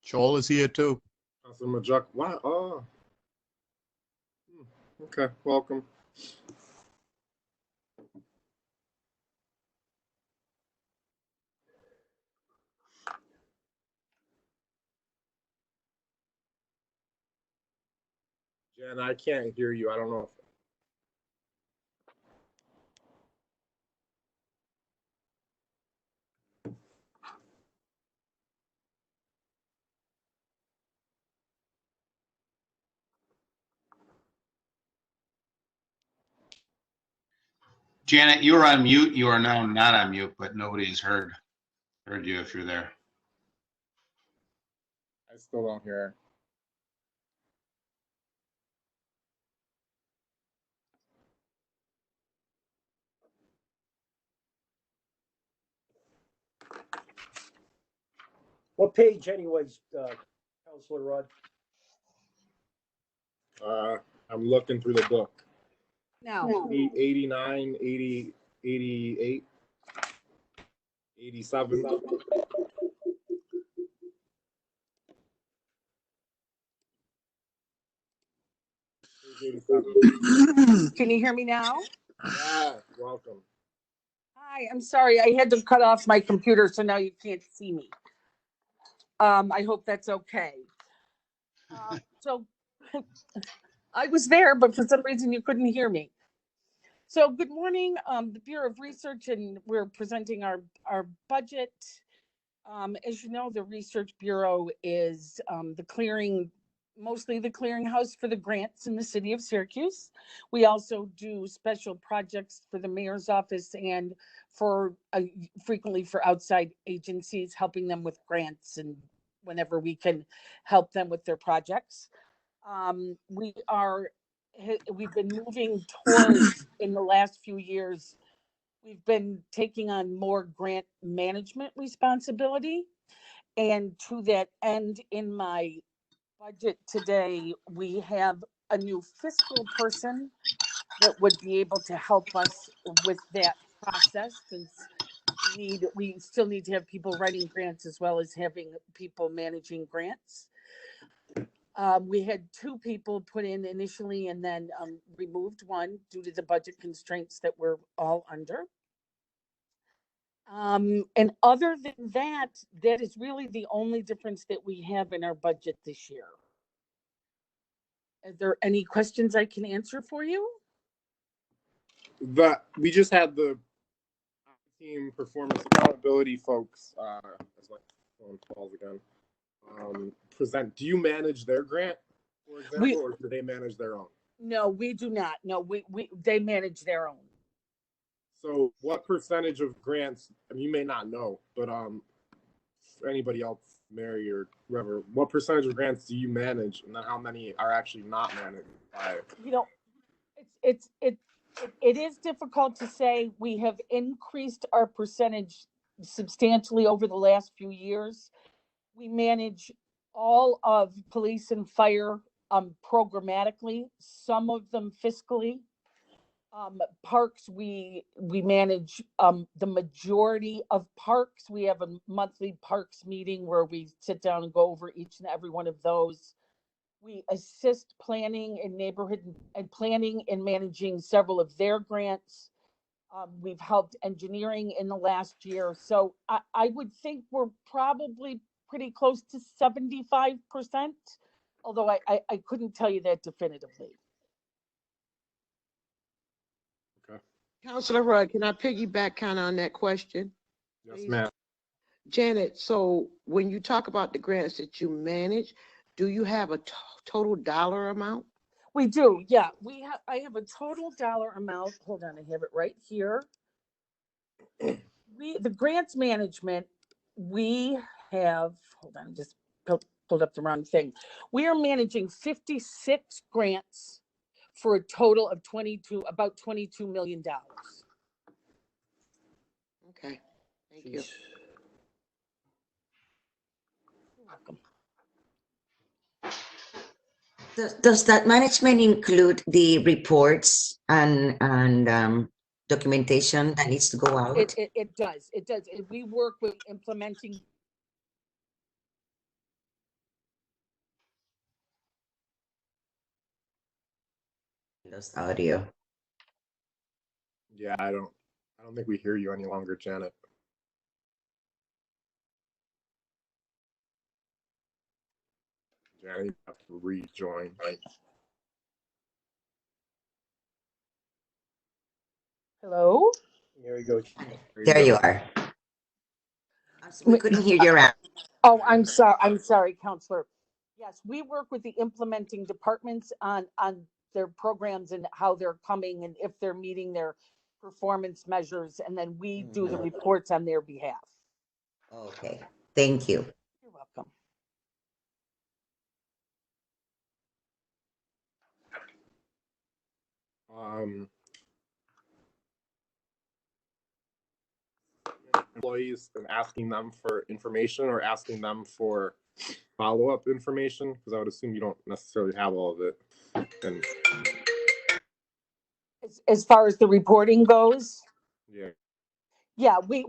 Joel is here too. Counselor Majuk. Wow. Oh. Okay. Welcome. Jen, I can't hear you. I don't know if Janet, you were on mute. You are now not on mute, but nobody's heard you if you're there. I still don't hear her. What page anyways, Counselor Rudd? I'm looking through the book. Now, 89, 80, 88, 87. Page 87. can you hear me now? Yeah, welcome. Hi, I'm sorry. I had to cut off my computer, so now you can't see me. I hope that's okay. So I was there, but for some reason you couldn't hear me. So good morning, the Bureau of Research, and we're presenting our budget. As you know, the Research Bureau is mostly the clearinghouse for the grants in the city of Syracuse. We also do special projects for the mayor's office and for frequently for outside agencies, helping them with grants and whenever we can help them with their projects. We've been moving towards, in the last few years, we've been taking on more grant management responsibility. And to that end, in my budget today, we have a new fiscal person that would be able to help us with that process, since we still need to have people writing grants as well as having people managing grants. We had 2 people put in initially and then removed one due to the budget constraints that we're all under. And other than that, that is really the only difference that we have in our budget this year. Are there any questions I can answer for you? We just had the team performance accountability folks, as my phone falls again, present. Do you manage their grant, for example, or do they manage their own? No, we do not. No, they manage their own. So what percentage of grants, I mean, you may not know, but for anybody else, Mary or whoever, what percentage of grants do you manage, and then how many are actually not managed by? You know, it is difficult to say. We have increased our percentage substantially over the last few years. We manage all of police and fire programmatically, some of them fiscally. Parks, we manage the majority of parks. We have a monthly parks meeting where we sit down and go over each and every one of those. We assist planning and neighborhood and planning and managing several of their grants. We've helped engineering in the last year. So I would think we're probably pretty close to 75%, although I couldn't tell you that definitively. Councilor Rudd, can I piggyback kind of on that question? Yes, ma'am. Janet, so when you talk about the grants that you manage, do you have a total dollar amount? We do, yeah. I have a total dollar amount. Hold on, I have it right here. The grants management, we have, hold on, I just pulled up the wrong thing. We are managing 56 grants for a total of about $22 million. Okay, thank you. You're welcome. Does that management include the reports and documentation that needs to go out? It does. It does. We work with implementing. Lost audio. Yeah, I don't think we hear you any longer, Janet. Janet, you have to rejoin. Hello? There you go. There you are. We couldn't hear your answer. Oh, I'm sorry, Counselor. Yes, we work with the implementing departments on their programs and how they're coming and if they're meeting their performance measures, and then we do the reports on their behalf. Okay, thank you. You're welcome. employees and asking them for information or asking them for follow-up information? Because I would assume you don't necessarily have all of it. And As far as the reporting goes, yeah, yeah, we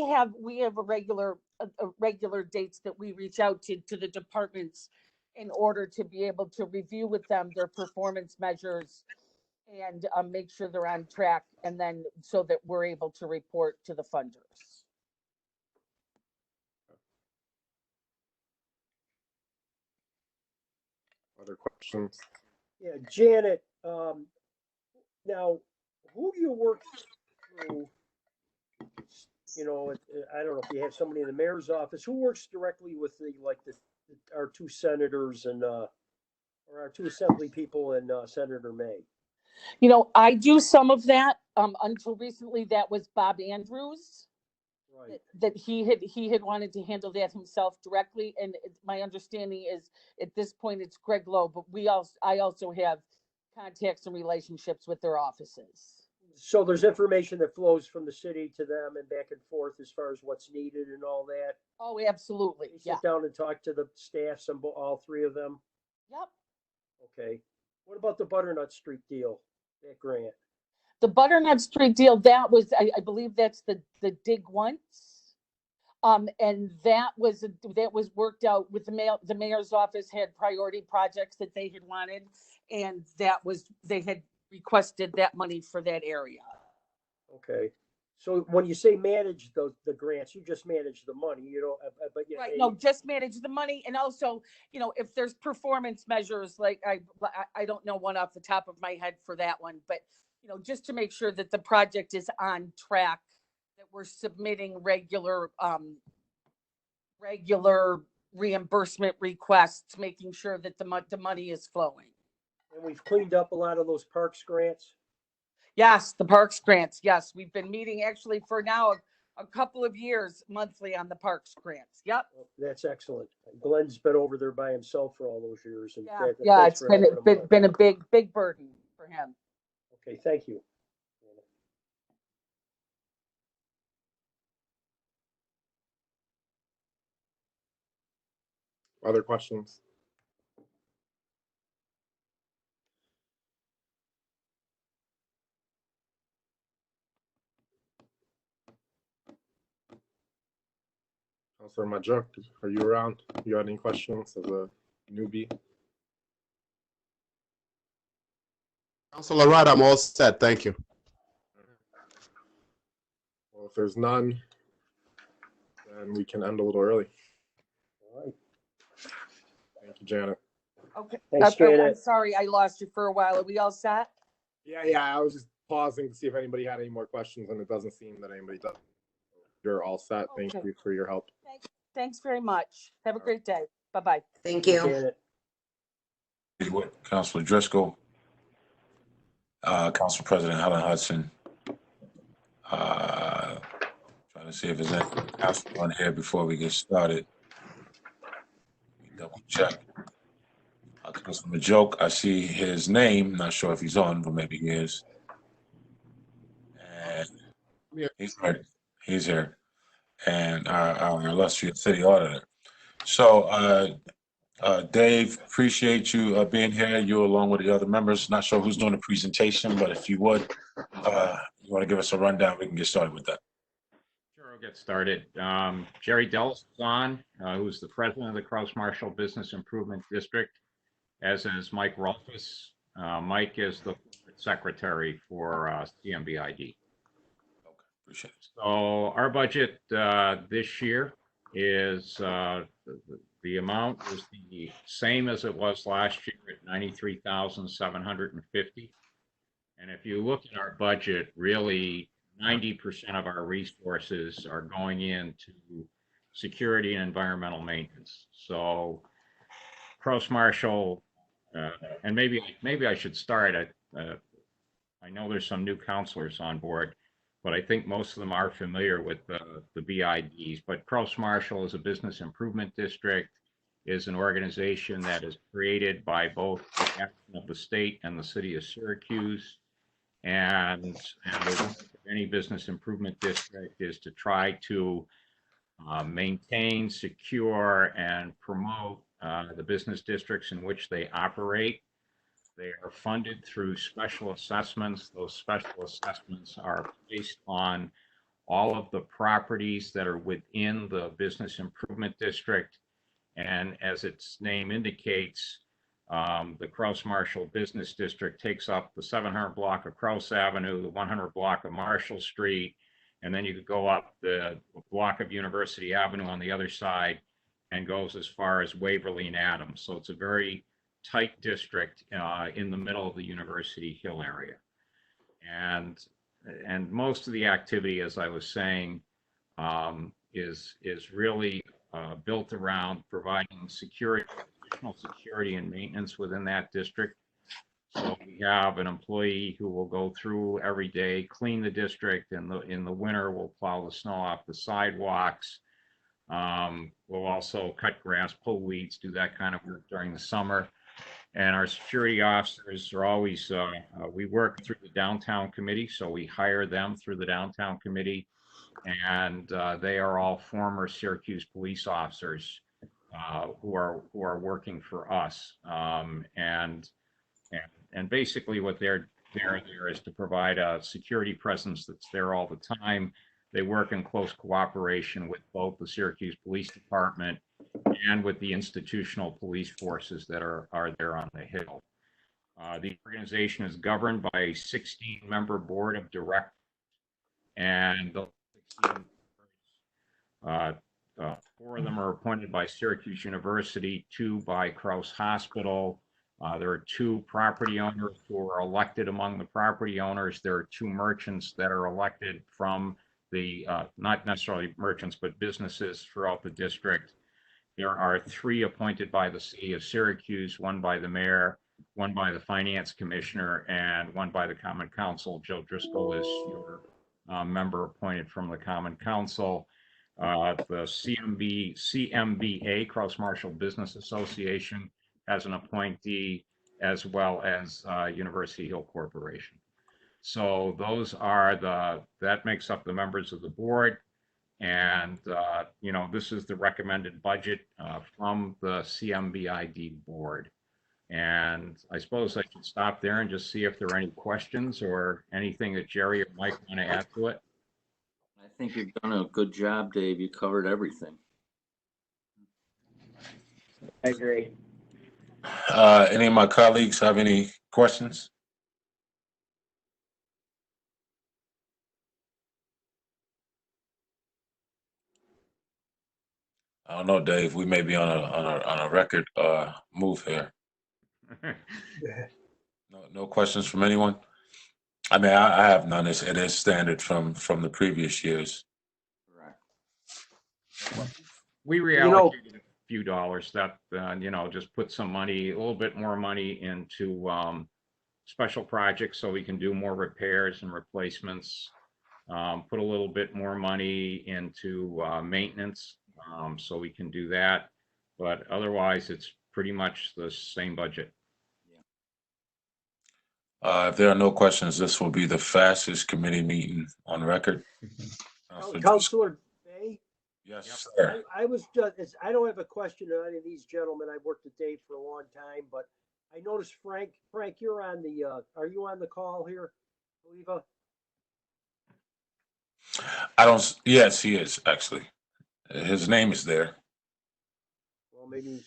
have a regular dates that we reach out to the departments in order to be able to review with them their performance measures and make sure they're on track, and then so that we're able to report to the funders. other questions? Yeah, Janet, now, who do you work through? You know, I don't know if you have somebody in the mayor's office who works directly with our two senators and or our two assembly people and Senator May. You know, I do some of that. Until recently, that was Bob Andrews. Right. That he had wanted to handle that himself directly, and my understanding is at this point it's Greg Lowe. But I also have contacts and relationships with their offices. So there's information that flows from the city to them and back and forth as far as what's needed and all that. Oh, absolutely. You Yeah. sit down and talk to the staffs and all three of them. Yep. Okay. What about the Butternut Street deal? That grant. The Butternut Street deal, that was, I believe that's the dig once. And that was worked out with the mayor's office had priority projects that they had wanted, and they had requested that money for that area. Okay. So when you say manage the grants, you just manage the money, you don't, but yeah. Right, no, just manage the money, and also, you know, if there's performance measures, like I don't know one off the top of my head for that one, but you know, just to make sure that the project is on track, that we're submitting regular reimbursement requests, making sure that the money is flowing. And we've cleaned up a lot of those parks grants. Yes, the parks grants. Yes, we've been meeting actually for now a couple of years monthly on the parks grants. Yep. That's excellent. Glenn's been over there by himself for all those years. And Yeah, it's been a big burden for him. Okay, thank you. Other questions? Councilor Majuk, are you around? You got any questions as a newbie? Councilor Rudd, I'm all set. Thank you. Well, if there's none, then we can end a little early. All right. Thank you, Janet. Okay. Thanks, Janet. I'm sorry I lost you for a while. Are we all set? Yeah. I was just pausing to see if anybody had any more questions, and it doesn't seem that anybody does. You're all set. Okay. Thank you for your help. Thanks very much. Have a great day. Bye-bye. Thank you. Janet. Councilor Driscoll, Council President Helen Hudson. Trying to see if there's anything else on here before we get started. Double check. Councilor Majuk, I see his name. Not sure if he's on, but maybe he is. And he's ready. He's here. And our illustrious city auditor. So, Dave, appreciate you being here. You along with the other members. Not sure who's doing the presentation, but if you would, you want to give us a rundown, we can get started with that. Sure, I'll get started. Jerry Dells is on, who's the president of the Crouse Marshall Business Improvement District, as is Mike Rolfus. Mike is the secretary for CMBID. Appreciate it. So our budget this year is the amount is the same as it was last year at $93,750. And if you look at our budget, really 90% of our resources are going into security and environmental maintenance. So Crouse Marshall, and maybe I should start at, I know there's some new counselors on board, but I think most of them are familiar with the BIDs. But Crouse Marshall is a business improvement district, is an organization that is created by both the action of the state and the city of Syracuse. And we're any business improvement district is to try to maintain, secure, and promote the business districts in which they operate. They are funded through special assessments. Those special assessments are based on all of the properties that are within the business improvement district. And as its name indicates, the Crouse Marshall Business District takes up the 700 block of Crouse Avenue, the 100 block of Marshall Street, and then you could go up the block of University Avenue on the other side and goes as far as Waverly and Adams. So it's a very tight district in the middle of the University Hill area. And most of the activity, as I was saying, is really built around providing security, additional security and maintenance within that district. So we have an employee who will go through every day, clean the district, and in the winter we'll plow the snow off the sidewalks. We'll also cut grass, pull weeds, do that kind of work during the summer. And our security officers are always, we work through the downtown committee, so we hire them through the downtown committee. And they are all former Syracuse police officers who are working for us. And basically what they're there is to provide a security presence that's there all the time. They work in close cooperation with both the Syracuse Police Department and with the institutional police forces that are there on the Hill. The organization is governed by a 16-member board of directors, and the 16 4 of them are appointed by Syracuse University, 2 by Crouse Hospital. There are 2 property owners who are elected among the property owners. There are 2 merchants that are elected from the, not necessarily merchants, but businesses throughout the district. There are 3 appointed by the city of Syracuse, 1 by the mayor, 1 by the finance commissioner, and 1 by the common council. Joe Driscoll is your member appointed from the common council. The CMBA, Crouse Marshall Business Association, has an appointee, as well as University Hill Corporation. So those are that makes up the members of the board. And, this is the recommended budget from the CMBID board. And I suppose I should stop there and just see if there are any questions or anything that Jerry or Mike want to add to it. I think you've done a good job, Dave. You covered everything. I agree. Any of my colleagues have any questions? I don't know, Dave. We may be on a record move here. No questions from anyone. I mean, I have none. It is standard from the previous years. Correct. We reallocated a few dollars that just put some money, a little bit more money into special projects so we can do more repairs and replacements. Put a little bit more money into maintenance so we can do that. But otherwise, it's pretty much the same budget. If there are no questions, this will be the fastest committee meeting on record. Councilor Bay? Yes, sir. I was just, I don't have a question on any of these gentlemen. I've worked with Dave for a long time, but I noticed Frank, you're on the, are you on the call here, Oliva? Yes, he is, actually. His name is there. Well, maybe he's,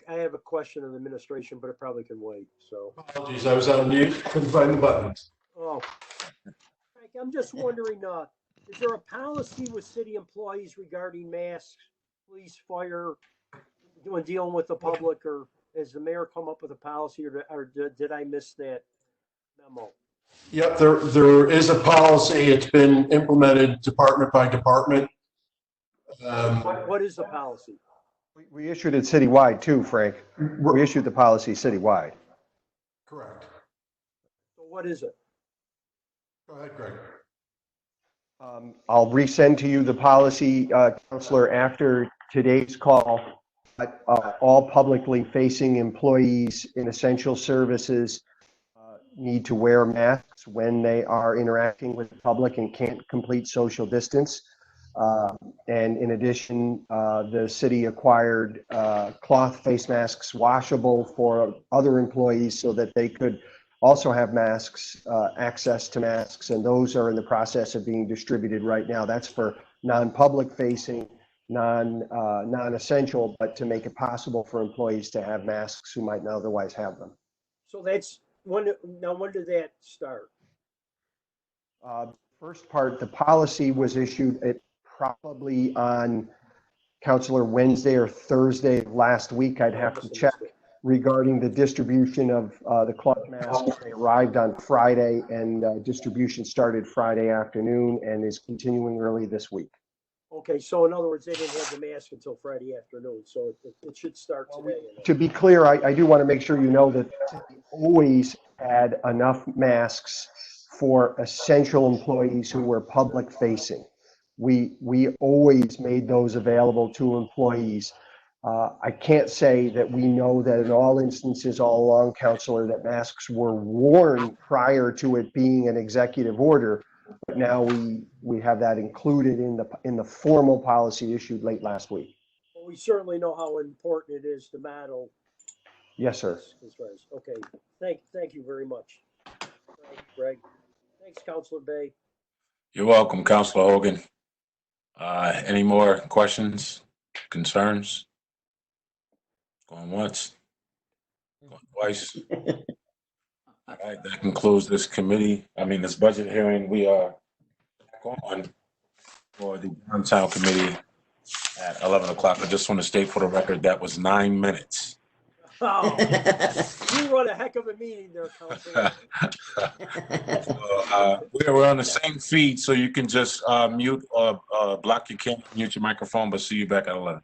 I have a question on the administration, but it probably can wait, so. Apologies, I was on mute, couldn't find the buttons. Oh, Frank, I'm just wondering, is there a policy with city employees regarding masks, police, fire, dealing with the public, or has the mayor come up with a policy, or did I miss that memo? Yep, there is a policy. It's been implemented department by department. What is the policy? We issued it citywide too, Frank. We issued the policy citywide. Correct. So what is it? Go ahead, Greg. I'll resend to you the policy, Counselor, after today's call. All publicly facing employees in essential services need to wear masks when they are interacting with the public and can't complete social distance. And in addition, the city acquired cloth face masks, washable for other employees so that they could also have masks, access to masks, and those are in the process of being distributed right now. That's for non-public facing, non-essential, but to make it possible for employees to have masks who might not otherwise have them. So that's when did that start? First part, the policy was issued at probably on Councilor Wednesday or Thursday of last week. I'd have to check regarding the distribution of the cloth masks. They arrived on Friday, and distribution started Friday afternoon and is continuing early this week. Okay, so in other words, they didn't have the mask until Friday afternoon, so it should start today. To be clear, I do want to make sure you know that we always had enough masks for essential employees who were public facing. We always made those available to employees. I can't say that we know that in all instances all along, Councilor, that masks were worn prior to it being an executive order, but now we have that included in the formal policy issued late last week. Well, we certainly know how important it is to model. Yes, sir. As far as, okay, thank you very much, Greg. Thanks, Councilor Bay. You're welcome, Councilor Hogan. Any more questions, concerns? Going once, going twice. All right, that concludes this this budget hearing. We are going for the downtown committee at 11 o'clock. I just want to state for the record, that was 9 minutes. Oh, you run a heck of a meeting there, Councilor. So, we're on the same feed, so you can just mute or block your camera, mute your microphone, but see you back at 11.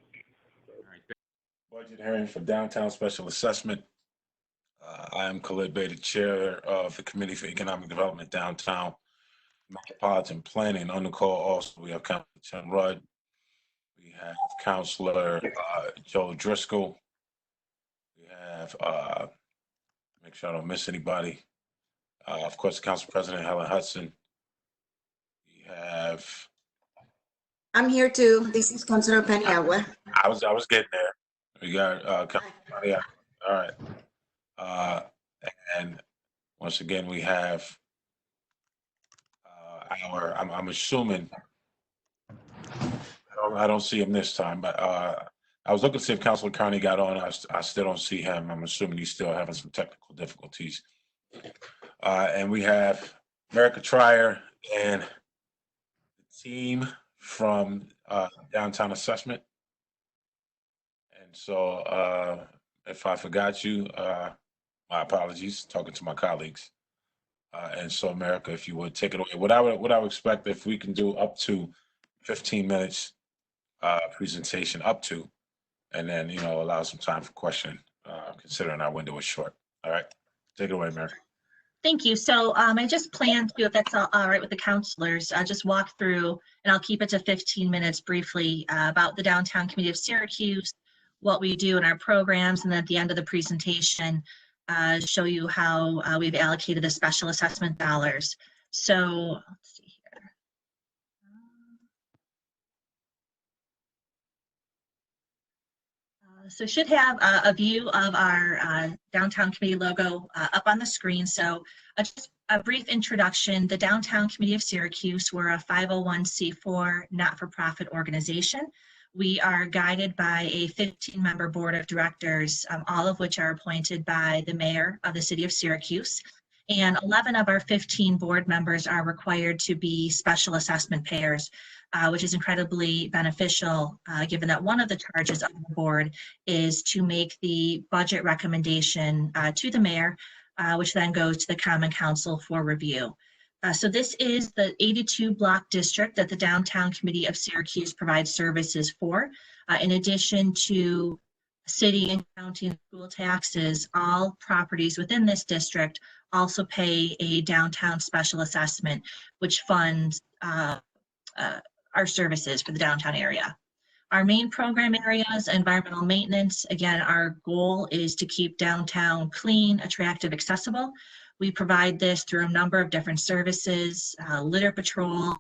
Budget hearing for downtown special assessment. I am Khalid Bey, the chair of the Committee for Economic Development Downtown Metropolitan Planning. On the call also, we have Councilor Tim Rudd. We have Councilor Joe Driscoll. We have, make sure I don't miss anybody. Of course, Council President Helen Hudson. We have. I'm here too. This is Councilor Paniagua. I was getting there. We got yeah. All right. And once again, we have I'm assuming I don't see him this time, but I was looking to see if Councilor Carney got on. I still don't see him. I'm assuming he's still having some technical difficulties. And we have America Trier and the team from Downtown Assessment. And so if I forgot you, my apologies, talking to my colleagues. And so America, if you would take it away. What I would expect, if we can do up to 15 minutes presentation up to, and then, allow some time for question, considering our window is short. All right, take it away, America. Thank you. So I just planned to, if that's all right with the counselors, just walk through, and I'll keep it to 15 minutes briefly, about the Downtown Committee of Syracuse, what we do in our programs, and then at the end of the presentation, show you how we've allocated the special assessment dollars. So let's see here. So should have a view of our Downtown Committee logo up on the screen. So just a brief introduction. The Downtown Committee of Syracuse, we're a 501c4 not-for-profit organization. We are guided by a 15-member board of directors, all of which are appointed by the mayor of the city of Syracuse. And 11 of our 15 board members are required to be special assessment payers, which is incredibly beneficial, given that one of the charges of the board is to make the budget recommendation to the mayor, which then goes to the Common Council for review. So this is the 82 block district that the Downtown Committee of Syracuse provides services for. In addition to city and county and school taxes, all properties within this district also pay a downtown special assessment, which funds our services for the downtown area. Our main program areas, environmental maintenance. Again, our goal is to keep downtown clean, attractive, accessible. We provide this through a number of different services, litter patrol,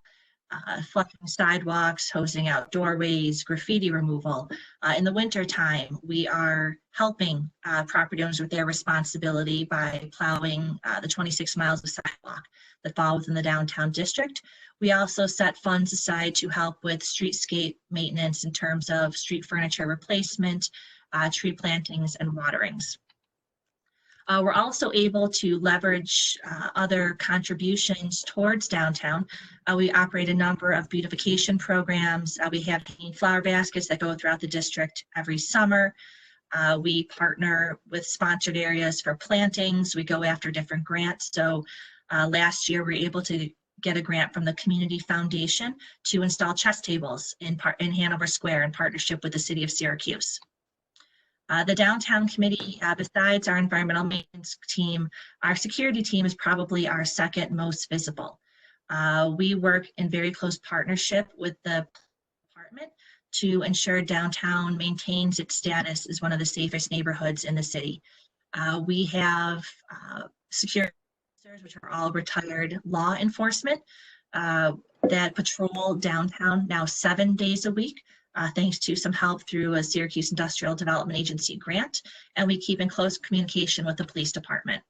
flushing sidewalks, hosing out doorways, graffiti removal. In the wintertime, we are helping property owners with their responsibility by plowing the 26 miles of sidewalk that fall within the downtown district. We also set funds aside to help with streetscape maintenance in terms of street furniture replacement, tree plantings, and waterings. We're also able to leverage other contributions towards downtown. We operate a number of beautification programs. We have hanging flower baskets that go throughout the district every summer. We partner with sponsored areas for plantings. We go after different grants. So last year, we were able to get a grant from the Community Foundation to install chess tables in Hanover Square in partnership with the city of Syracuse. The downtown committee, besides our environmental maintenance team, our security team is probably our second most visible. We work in very close partnership with the department to ensure downtown maintains its status as one of the safest neighborhoods in the city. We have security officers, which are all retired law enforcement, that patrol downtown now 7 days a week. Thanks to some help through a Syracuse Industrial Development Agency grant, and we keep in close communication with the police department.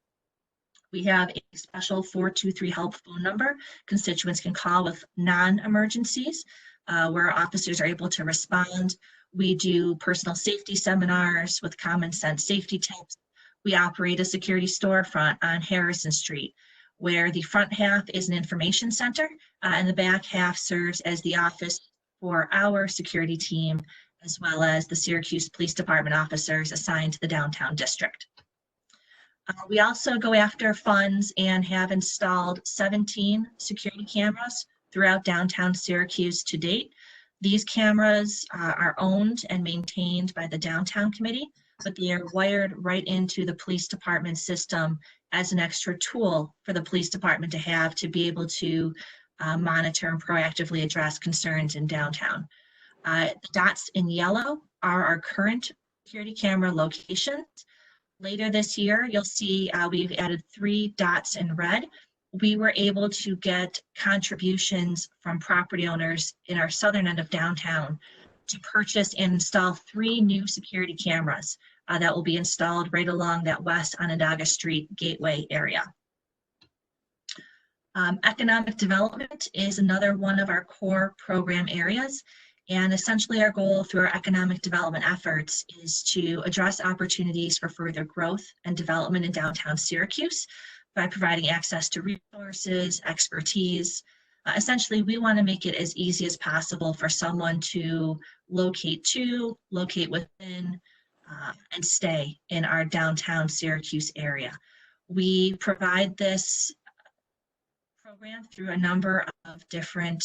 We have a special 423 help phone number constituents can call with non-emergencies, where officers are able to respond. We do personal safety seminars with common sense safety tips. We operate a security storefront on Harrison Street, where the front half is an information center, and the back half serves as the office for our security team, as well as the Syracuse Police Department officers assigned to the downtown district. We also go after funds and have installed 17 security cameras throughout downtown Syracuse to date. These cameras are owned and maintained by the downtown committee, but they are wired right into the police department system as an extra tool for the police department to have to be able to monitor and proactively address concerns in downtown. The dots in yellow are our current security camera locations. Later this year, you'll see we've added 3 dots in red. We were able to get contributions from property owners in our southern end of downtown to purchase and install 3 new security cameras that will be installed right along that West Onondaga Street gateway area. Economic development is another one of our core program areas, and essentially our goal through our economic development efforts is to address opportunities for further growth and development in downtown Syracuse by providing access to resources, expertise. Essentially, we want to make it as easy as possible for someone to locate within, and stay in our downtown Syracuse area. We provide this program through a number of different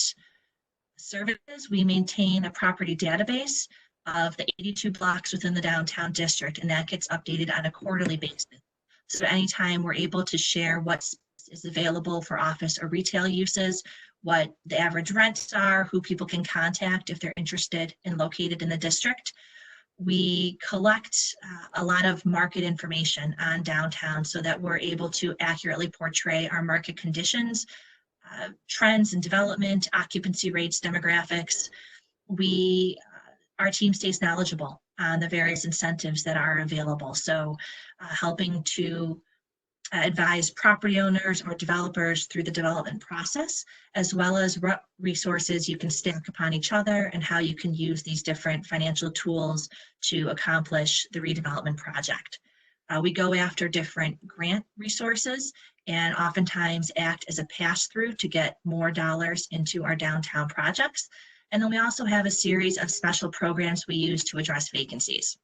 services. We maintain a property database of the 82 blocks within the downtown district, and that gets updated on a quarterly basis. So anytime we're able to share what is available for office or retail uses, what the average rents are, who people can contact if they're interested and located in the district. We collect a lot of market information on downtown so that we're able to accurately portray our market conditions, trends and development, occupancy rates, demographics. Our team stays knowledgeable on the various incentives that are available. So helping to advise property owners or developers through the development process, as well as what resources you can stack upon each other and how you can use these different financial tools to accomplish the redevelopment project. We go after different grant resources and oftentimes act as a pass-through to get more dollars into our downtown projects. And then we also have a series of special programs we use to address vacancies.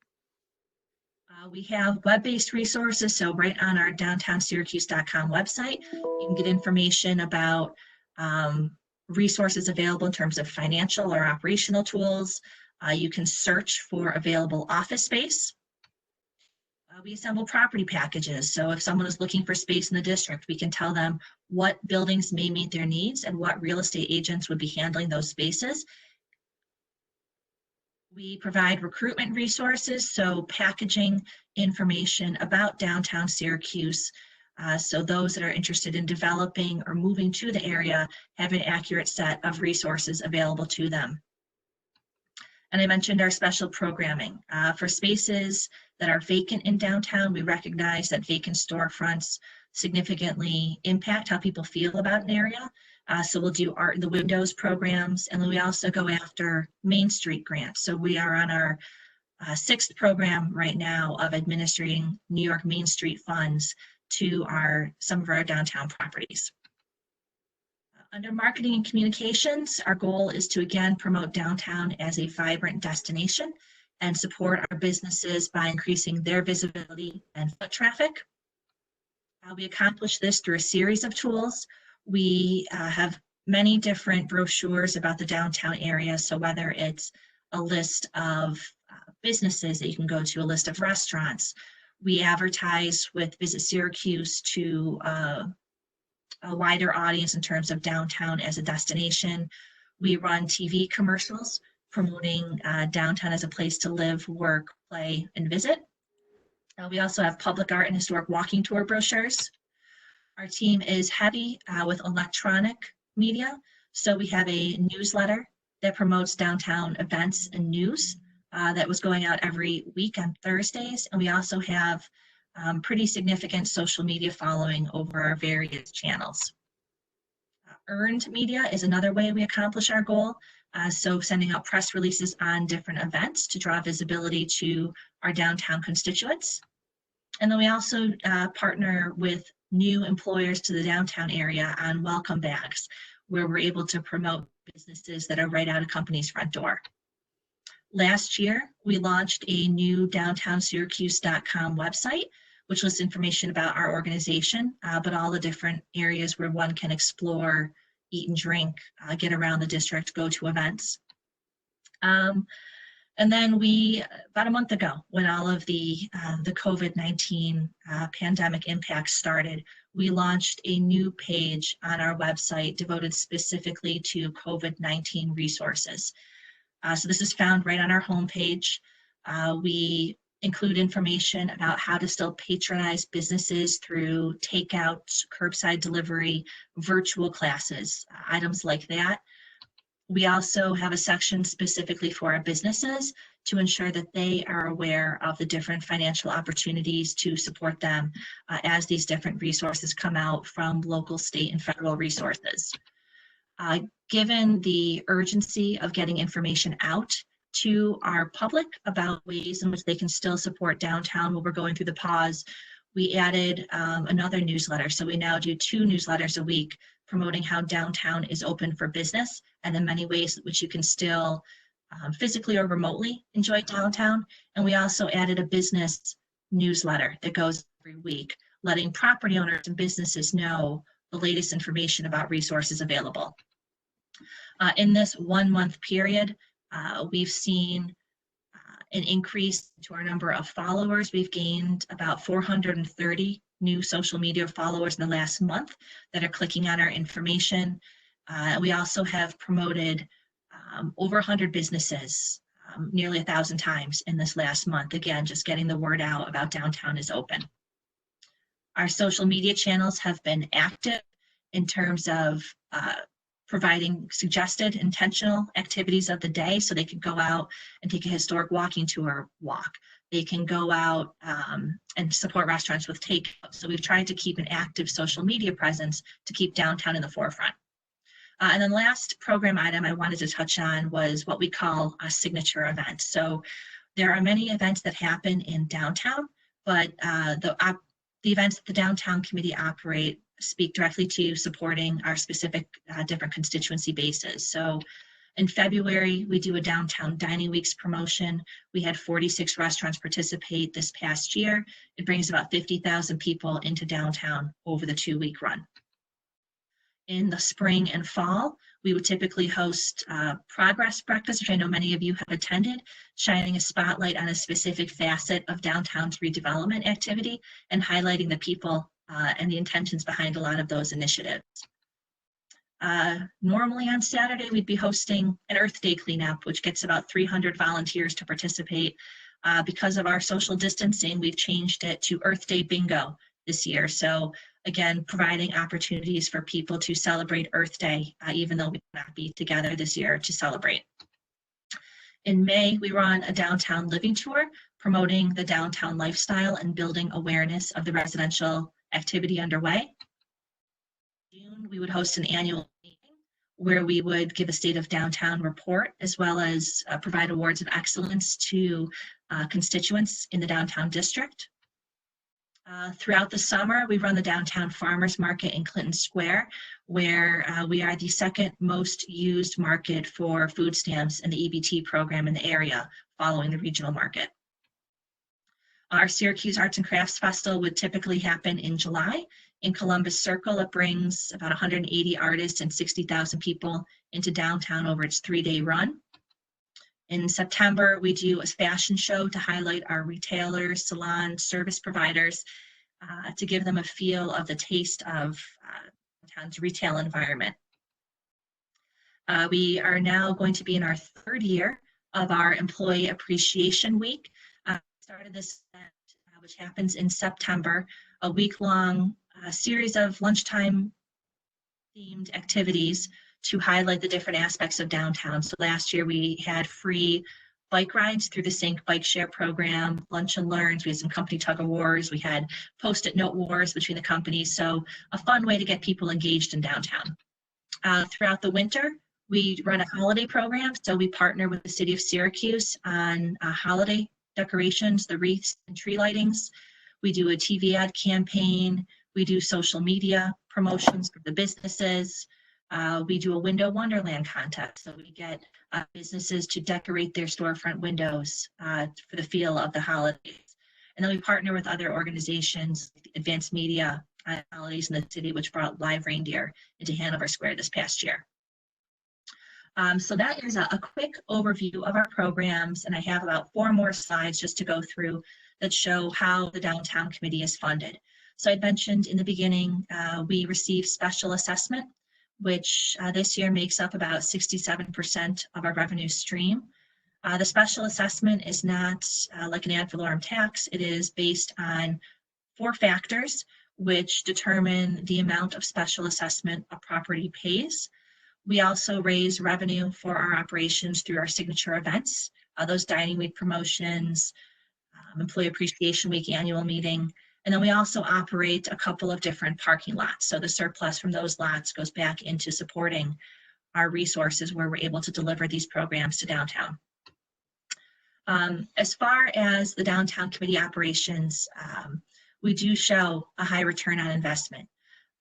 We have web-based resources, so right on our downtownsyracuse.com website, you can get information about resources available in terms of financial or operational tools. You can search for available office space. We assemble property packages, so if someone is looking for space in the district, we can tell them what buildings may meet their needs and what real estate agents would be handling those spaces. We provide recruitment resources, so packaging information about downtown Syracuse So those that are interested in developing or moving to the area have an accurate set of resources available to them. And I mentioned our special programming. For spaces that are vacant in downtown, we recognize that vacant storefronts significantly impact how people feel about an area. So we'll do Art in the Windows programs, and then we also go after Main Street grants. So we are on our 6th program right now of administering New York Main Street funds to some of our downtown properties. Under marketing and communications, our goal is to again promote downtown as a vibrant destination and support our businesses by increasing their visibility and foot traffic. We accomplish this through a series of tools. We have many different brochures about the downtown area. So whether it's a list of businesses that you can go to, a list of restaurants, we advertise with Visit Syracuse to a wider audience in terms of downtown as a destination. We run TV commercials promoting downtown as a place to live, work, play, and visit. We also have public art and historic walking tour brochures. Our team is heavy with electronic media. So we have a newsletter that promotes downtown events and news that was going out every week on Thursdays. And we also have pretty significant social media following over our various channels. Earned media is another way we accomplish our goal. So sending out press releases on different events to draw visibility to our downtown constituents. And then we also partner with new employers to the downtown area on welcome bags, where we're able to promote businesses that are right out of company's front door. Last year, we launched a new downtownsyracuse.com website, which lists information about our organization, but all the different areas where one can explore, eat and drink, get around the district, go to events. And then about a month ago, when all of the COVID-19 pandemic impacts started, we launched a new page on our website devoted specifically to COVID-19 resources. So this is found right on our homepage. We include information about how to still patronize businesses through takeout, curbside delivery, virtual classes, items like that. We also have a section specifically for our businesses to ensure that they are aware of the different financial opportunities to support them as these different resources come out from local, state, and federal resources. Given the urgency of getting information out to our public about ways in which they can still support downtown while we're going through the pause, we added another newsletter. So we now do 2 newsletters a week promoting how downtown is open for business and the many ways in which you can still physically or remotely enjoy downtown. And we also added a business newsletter that goes every week, letting property owners and businesses know the latest information about resources available. In this 1-month period, we've seen an increase to our number of followers. We've gained about 430 new social media followers in the last month that are clicking on our information. We also have promoted over 100 businesses, nearly 1,000 times in this last month. Again, just getting the word out about downtown is open. Our social media channels have been active in terms of providing suggested intentional activities of the day, so they can go out and take a historic walking tour walk. They can go out and support restaurants with takeout. So we've tried to keep an active social media presence to keep downtown in the forefront. And then last program item I wanted to touch on was what we call a signature event. So there are many events that happen in downtown, but the events that the downtown committee operate speak directly to supporting our specific different constituency bases. So in February, we do a Downtown Dining Weeks promotion. We had 46 restaurants participate this past year. It brings about 50,000 people into downtown over the 2-week run. In the spring and fall, we would typically host progress breakfast, which I know many of you have attended, shining a spotlight on a specific facet of downtown's redevelopment activity and highlighting the people and the intentions behind a lot of those initiatives. Normally on Saturday, we'd be hosting an Earth Day cleanup, which gets about 300 volunteers to participate. Because of our social distancing, we've changed it to Earth Day Bingo, this year. So again, providing opportunities for people to celebrate Earth Day, even though we will not be together this year to celebrate. In May, we run a downtown living tour, promoting the downtown lifestyle and building awareness of the residential activity underway. In June, we would host an annual meeting where we would give a state of downtown report, as well as provide awards of excellence to constituents in the downtown district. Throughout the summer, we run the downtown farmers market in Clinton Square, where we are the second most used market for food stamps in the EBT program in the area, following the regional market. Our Syracuse Arts and Crafts Festival would typically happen in July. In Columbus Circle, it brings about 180 artists and 60,000 people into downtown over its 3-day run. In September, we do a fashion show to highlight our retailers, salon service providers, to give them a feel of the taste of downtown's retail environment. We are now going to be in our 3rd year of our Employee Appreciation Week. Started this event, which happens in September, a week-long series of lunchtime themed activities to highlight the different aspects of downtown. So last year we had free bike rides through the Sync Bike Share program, lunch and learns, we had some company tug of wars, we had post-it note wars between the companies. So a fun way to get people engaged in downtown. Throughout the winter, we run a holiday program. So we partner with the city of Syracuse on holiday decorations, the wreaths and tree lightings. We do a TV ad campaign. We do social media promotions for the businesses. We do a window wonderland contest. So we get businesses to decorate their storefront windows for the feel of the holidays. And then we partner with other organizations, Advanced Media Holidays in the city, which brought live reindeer into Hanover Square this past year. So that is a quick overview of our programs, and I have about 4 more slides just to go through that show how the Downtown Committee is funded. So I mentioned in the beginning, we receive special assessment, which this year makes up about 67% of our revenue stream. The special assessment is not like an ad valorem tax. It is based on 4 factors, which determine the amount of special assessment a property pays. We also raise revenue for our operations through our signature events, those dining week promotions, Employee Appreciation Week annual meeting. And then we also operate a couple of different parking lots. So the surplus from those lots goes back into supporting our resources where we're able to deliver these programs to downtown. As far as the Downtown Committee operations, we do show a high return on investment.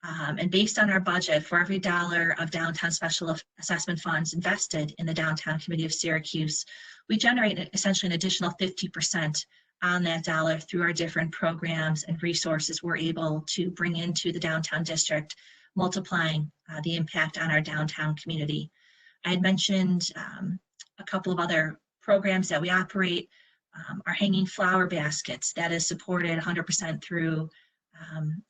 And based on our budget, for every $1 of downtown special assessment funds invested in the Downtown Committee of Syracuse, we generate essentially an additional 50% on that dollar through our different programs and resources we're able to bring into the downtown district, multiplying the impact on our downtown community. I had mentioned a couple of other programs that we operate, our hanging flower baskets that is supported 100% through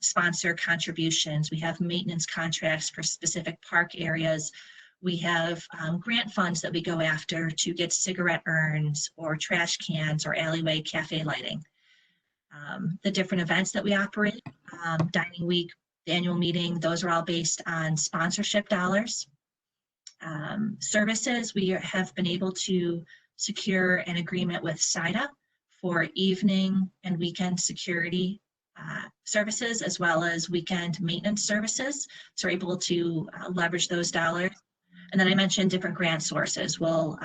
sponsor contributions. We have maintenance contracts for specific park areas. We have grant funds that we go after to get cigarette urns or trash cans or alleyway cafe lighting. The different events that we operate, Dining Week, the annual meeting, those are all based on sponsorship dollars. Services, we have been able to secure an agreement with SIDA for evening and weekend security services, as well as weekend maintenance services. So we're able to leverage those dollars. And then I mentioned different grant sources. We'll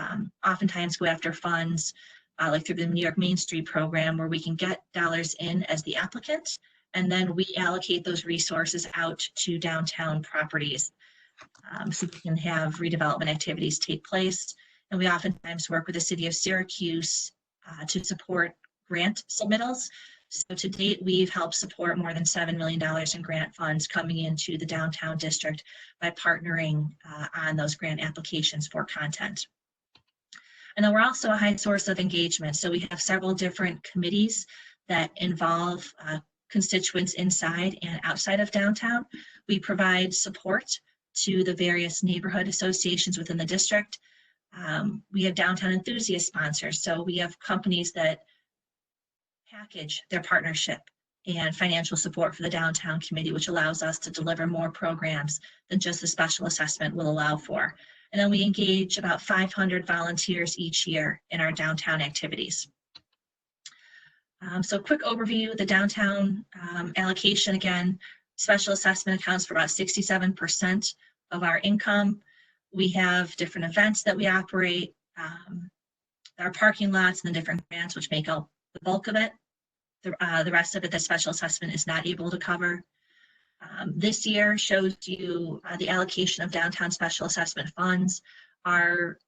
oftentimes go after funds like through the New York Main Street program, where we can get dollars in as the applicant, and then we allocate those resources out to downtown properties so we can have redevelopment activities take place. And we oftentimes work with the city of Syracuse to support grant submittals. So to date, we've helped support more than $7 million in grant funds coming into the downtown district by partnering on those grant applications for content. And then we're also a high source of engagement. So we have several different committees that involve constituents inside and outside of downtown. We provide support to the various neighborhood associations within the district. We have downtown enthusiast sponsors. So we have companies that package their partnership and financial support for the downtown committee, which allows us to deliver more programs than just the special assessment will allow for. And then we engage about 500 volunteers each year in our downtown activities. So quick overview, the downtown allocation, again, special assessment accounts for about 67% of our income. We have different events that we operate, our parking lots and the different grants which make up the bulk of it. The rest of it, the special assessment is not able to cover. This year shows you the allocation of downtown special assessment funds. Our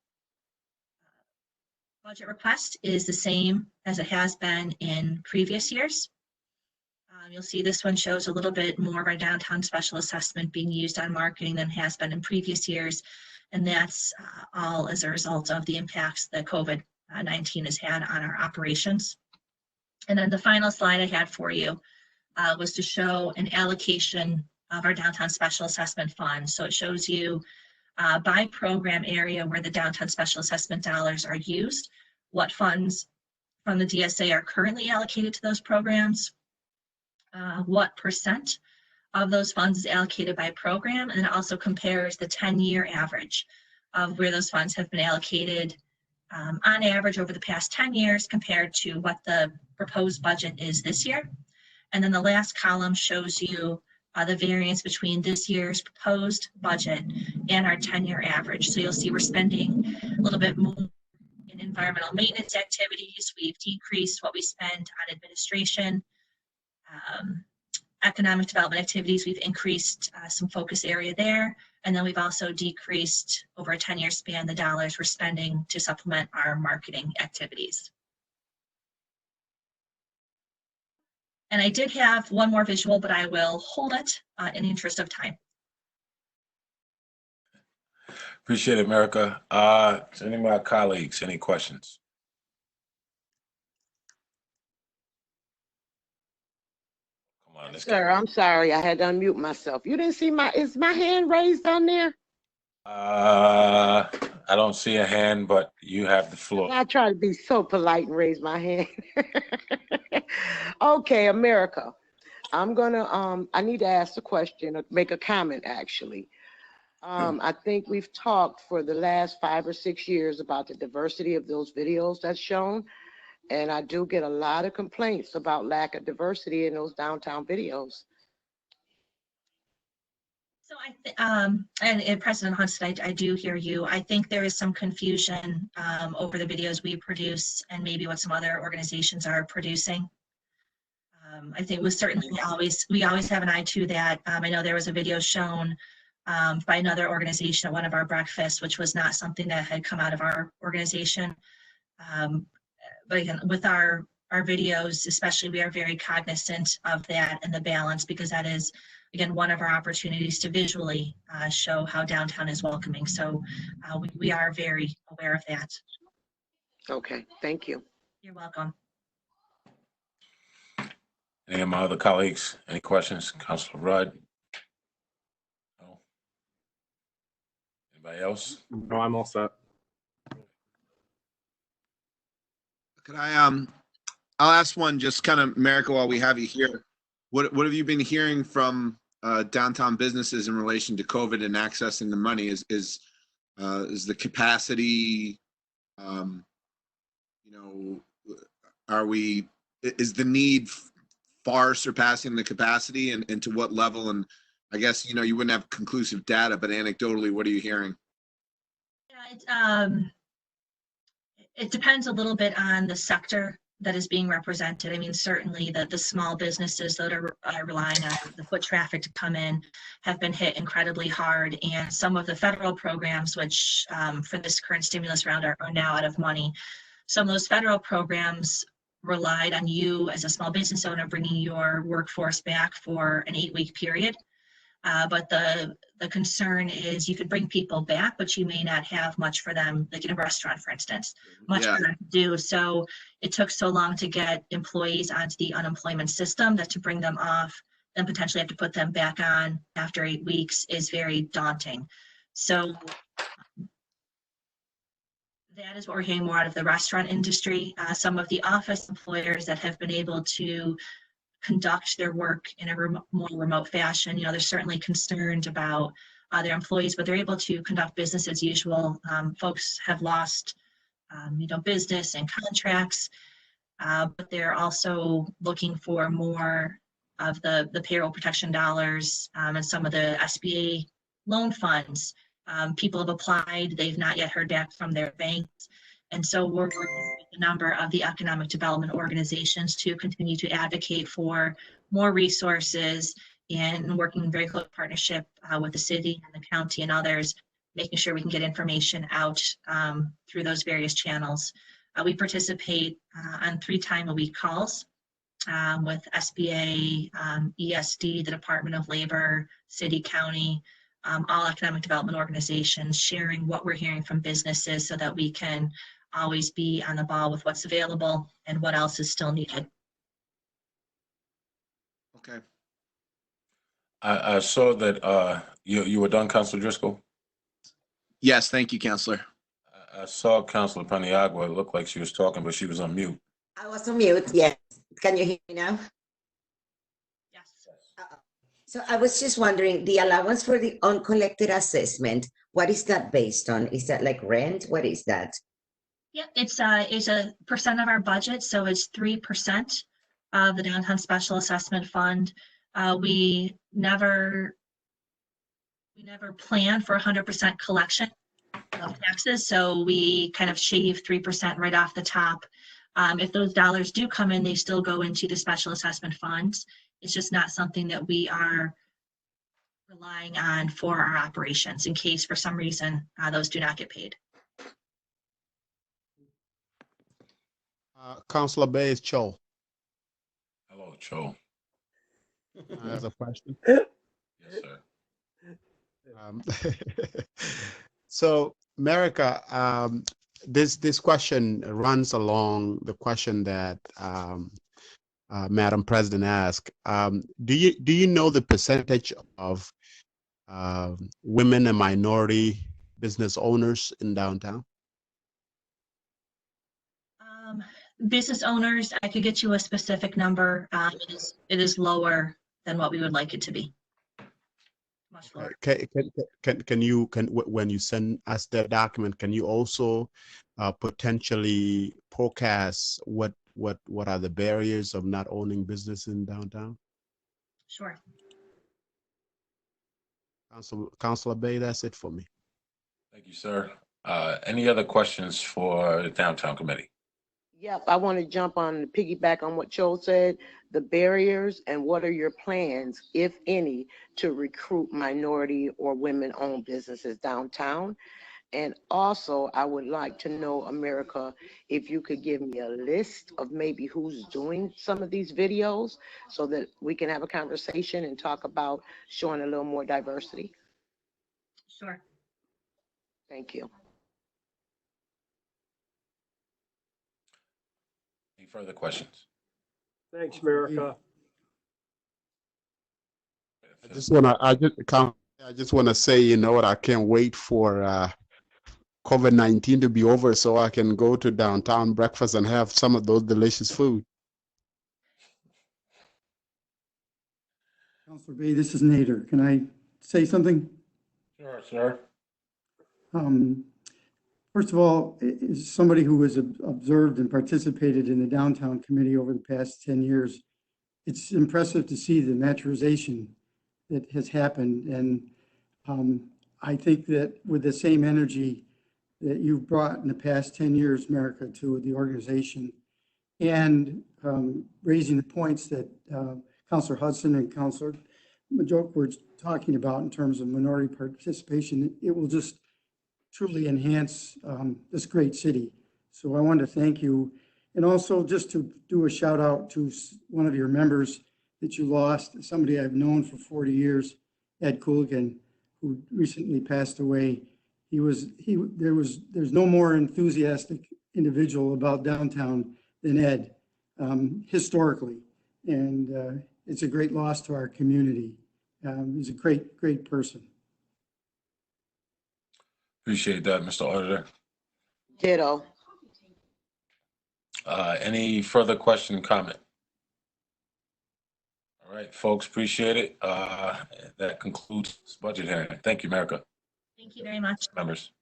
budget request is the same as it has been in previous years. You'll see this one shows a little bit more of our downtown special assessment being used on marketing than has been in previous years. And that's all as a result of the impacts that COVID-19 has had on our operations. And then the final slide I had for you was to show an allocation of our downtown special assessment fund. So it shows you by program area where the downtown special assessment dollars are used, what funds from the DSA are currently allocated to those programs, what percent of those funds is allocated by program, and it also compares the 10-year average of where those funds have been allocated on average over the past 10 years compared to what the proposed budget is this year. And then the last column shows you the variance between this year's proposed budget and our 10-year average. So you'll see we're spending a little bit more in environmental maintenance activities. We've decreased what we spend on administration. Economic development activities, we've increased some focus area there. And then we've also decreased over a 10-year span the dollars we're spending to supplement our marketing activities. And I did have one more visual, but I will hold it in the interest of time. Appreciate it, America. Any of my colleagues, any questions? Sir, I'm sorry, I had to unmute myself. You didn't see is my hand raised on there? I don't see a hand, but you have the floor. I try to be so polite and raise my hand. Okay, America, I'm gonna, I need to ask a question, or make a comment actually. I think we've talked for the last 5 or 6 years about the diversity of those videos that's shown. And I do get a lot of complaints about lack of diversity in those downtown videos. So and President Hunstead, I do hear you. I think there is some confusion over the videos we produce and maybe what some other organizations are producing. I think we always have an eye to that. I know there was a video shown by another organization at one of our breakfasts, which was not something that had come out of our organization. But again, with our videos, especially, we are very cognizant of that and the balance, because that is, again, one of our opportunities to visually show how downtown is welcoming. So we are very aware of that. Okay, thank you. You're welcome. Any of my other colleagues, any questions? Councilor Rudd? No? Anybody else? No, I'm all set. Could I, I'll ask one, just kind of, America, while we have you here. What have you been hearing from downtown businesses in relation to COVID and accessing the money? Is the capacity, is the need far surpassing the capacity, and to what level? And I guess, you wouldn't have conclusive data, but anecdotally, what are you hearing? Yeah, it depends a little bit on the sector that is being represented. I mean, certainly the small businesses that are relying on the foot traffic to come in have been hit incredibly hard. And some of the federal programs, which for this current stimulus round are now out of money. Some of those federal programs relied on you as a small business owner bringing your workforce back for an 8-week period. But the concern is you could bring people back, but you may not have much for them, like in a restaurant, for instance, much for them to do. So it took so long to get employees onto the unemployment system that to bring them off, then potentially have to put them back on after 8 weeks is very daunting. So that is what we're hearing more out of the restaurant industry. Some of the office employers that have been able to conduct their work in a more remote fashion. They're certainly concerned about their employees, but they're able to conduct business as usual. Folks have lost, business and contracts, but they're also looking for more of the payroll protection dollars and some of the SBA loan funds. People have applied, they've not yet heard back from their banks. And so we're working with a number of the economic development organizations to continue to advocate for more resources and working in very close partnership with the city and the county and others, making sure we can get information out through those various channels. We participate on 3-time-a-week calls with SBA, ESD, the Department of Labor, city, county, all economic development organizations, sharing what we're hearing from businesses so that we can always be on the ball with what's available and what else is still needed. Okay. I saw that you were done, Councilor Driscoll. Yes, thank you, Counselor. I saw Councilor Paniagua. It looked like she was talking, but she was on mute. I was on mute, yes. Can you hear me now? Yes. So I was just wondering, the allowance for the uncollected assessment, what is that based on? Is that like rent? What is that? Yeah, it's a percent of our budget, so it's 3% of the Downtown Special Assessment Fund. We never plan for 100% collection of taxes, so we kind of shave 3% right off the top. If those dollars do come in, they still go into the special assessment funds. It's just not something that we are relying on for our operations in case for some reason those do not get paid. Councilor Bay is Cho. Hello, Cho. Has a question. Yes, sir. So, America, this question runs along the question that Madam President asked. Do you know the percentage of women and minority business owners in downtown? Business owners, I could get you a specific number. It is lower than what we would like it to be. Much lower. Can you when you send us that document, can you also potentially forecast what are the barriers of not owning business in downtown? Sure. Councilor Bay, that's it for me. Thank you, sir. Any other questions for the Downtown Committee? Yep, I want to jump on, piggyback on what Cho said, the barriers, and what are your plans, if any, to recruit minority or women-owned businesses downtown? And also, I would like to know, America, if you could give me a list of maybe who's doing some of these videos so that we can have a conversation and talk about showing a little more diversity. Sure. Thank you. Any further questions? Thanks, America. I just want to say, you know what, I can't wait for COVID-19 to be over so I can go to downtown breakfast and have some of those delicious food. Councilor Bay, this is Nader. Can I say something? Sure, sir. First of all, as somebody who has observed and participated in the downtown committee over the past 10 years, it's impressive to see the maturation that has happened. And I think that with the same energy that you've brought in the past 10 years, America, to the organization, and raising the points that Councilor Hudson and Councilor Majoke were talking about in terms of minority participation, it will just truly enhance this great city. So I want to thank you. And also just to do a shout out to one of your members that you lost, somebody I've known for 40 years, Ed Cooligan, who recently passed away. There's no more enthusiastic individual about downtown than Ed, historically. And it's a great loss to our community. He's a great person. Appreciate that, Mr. Auditor. Ditto. Any further question, comment? All right, folks, appreciate it. That concludes this budget hearing. Thank you, America. Thank you very much. Members.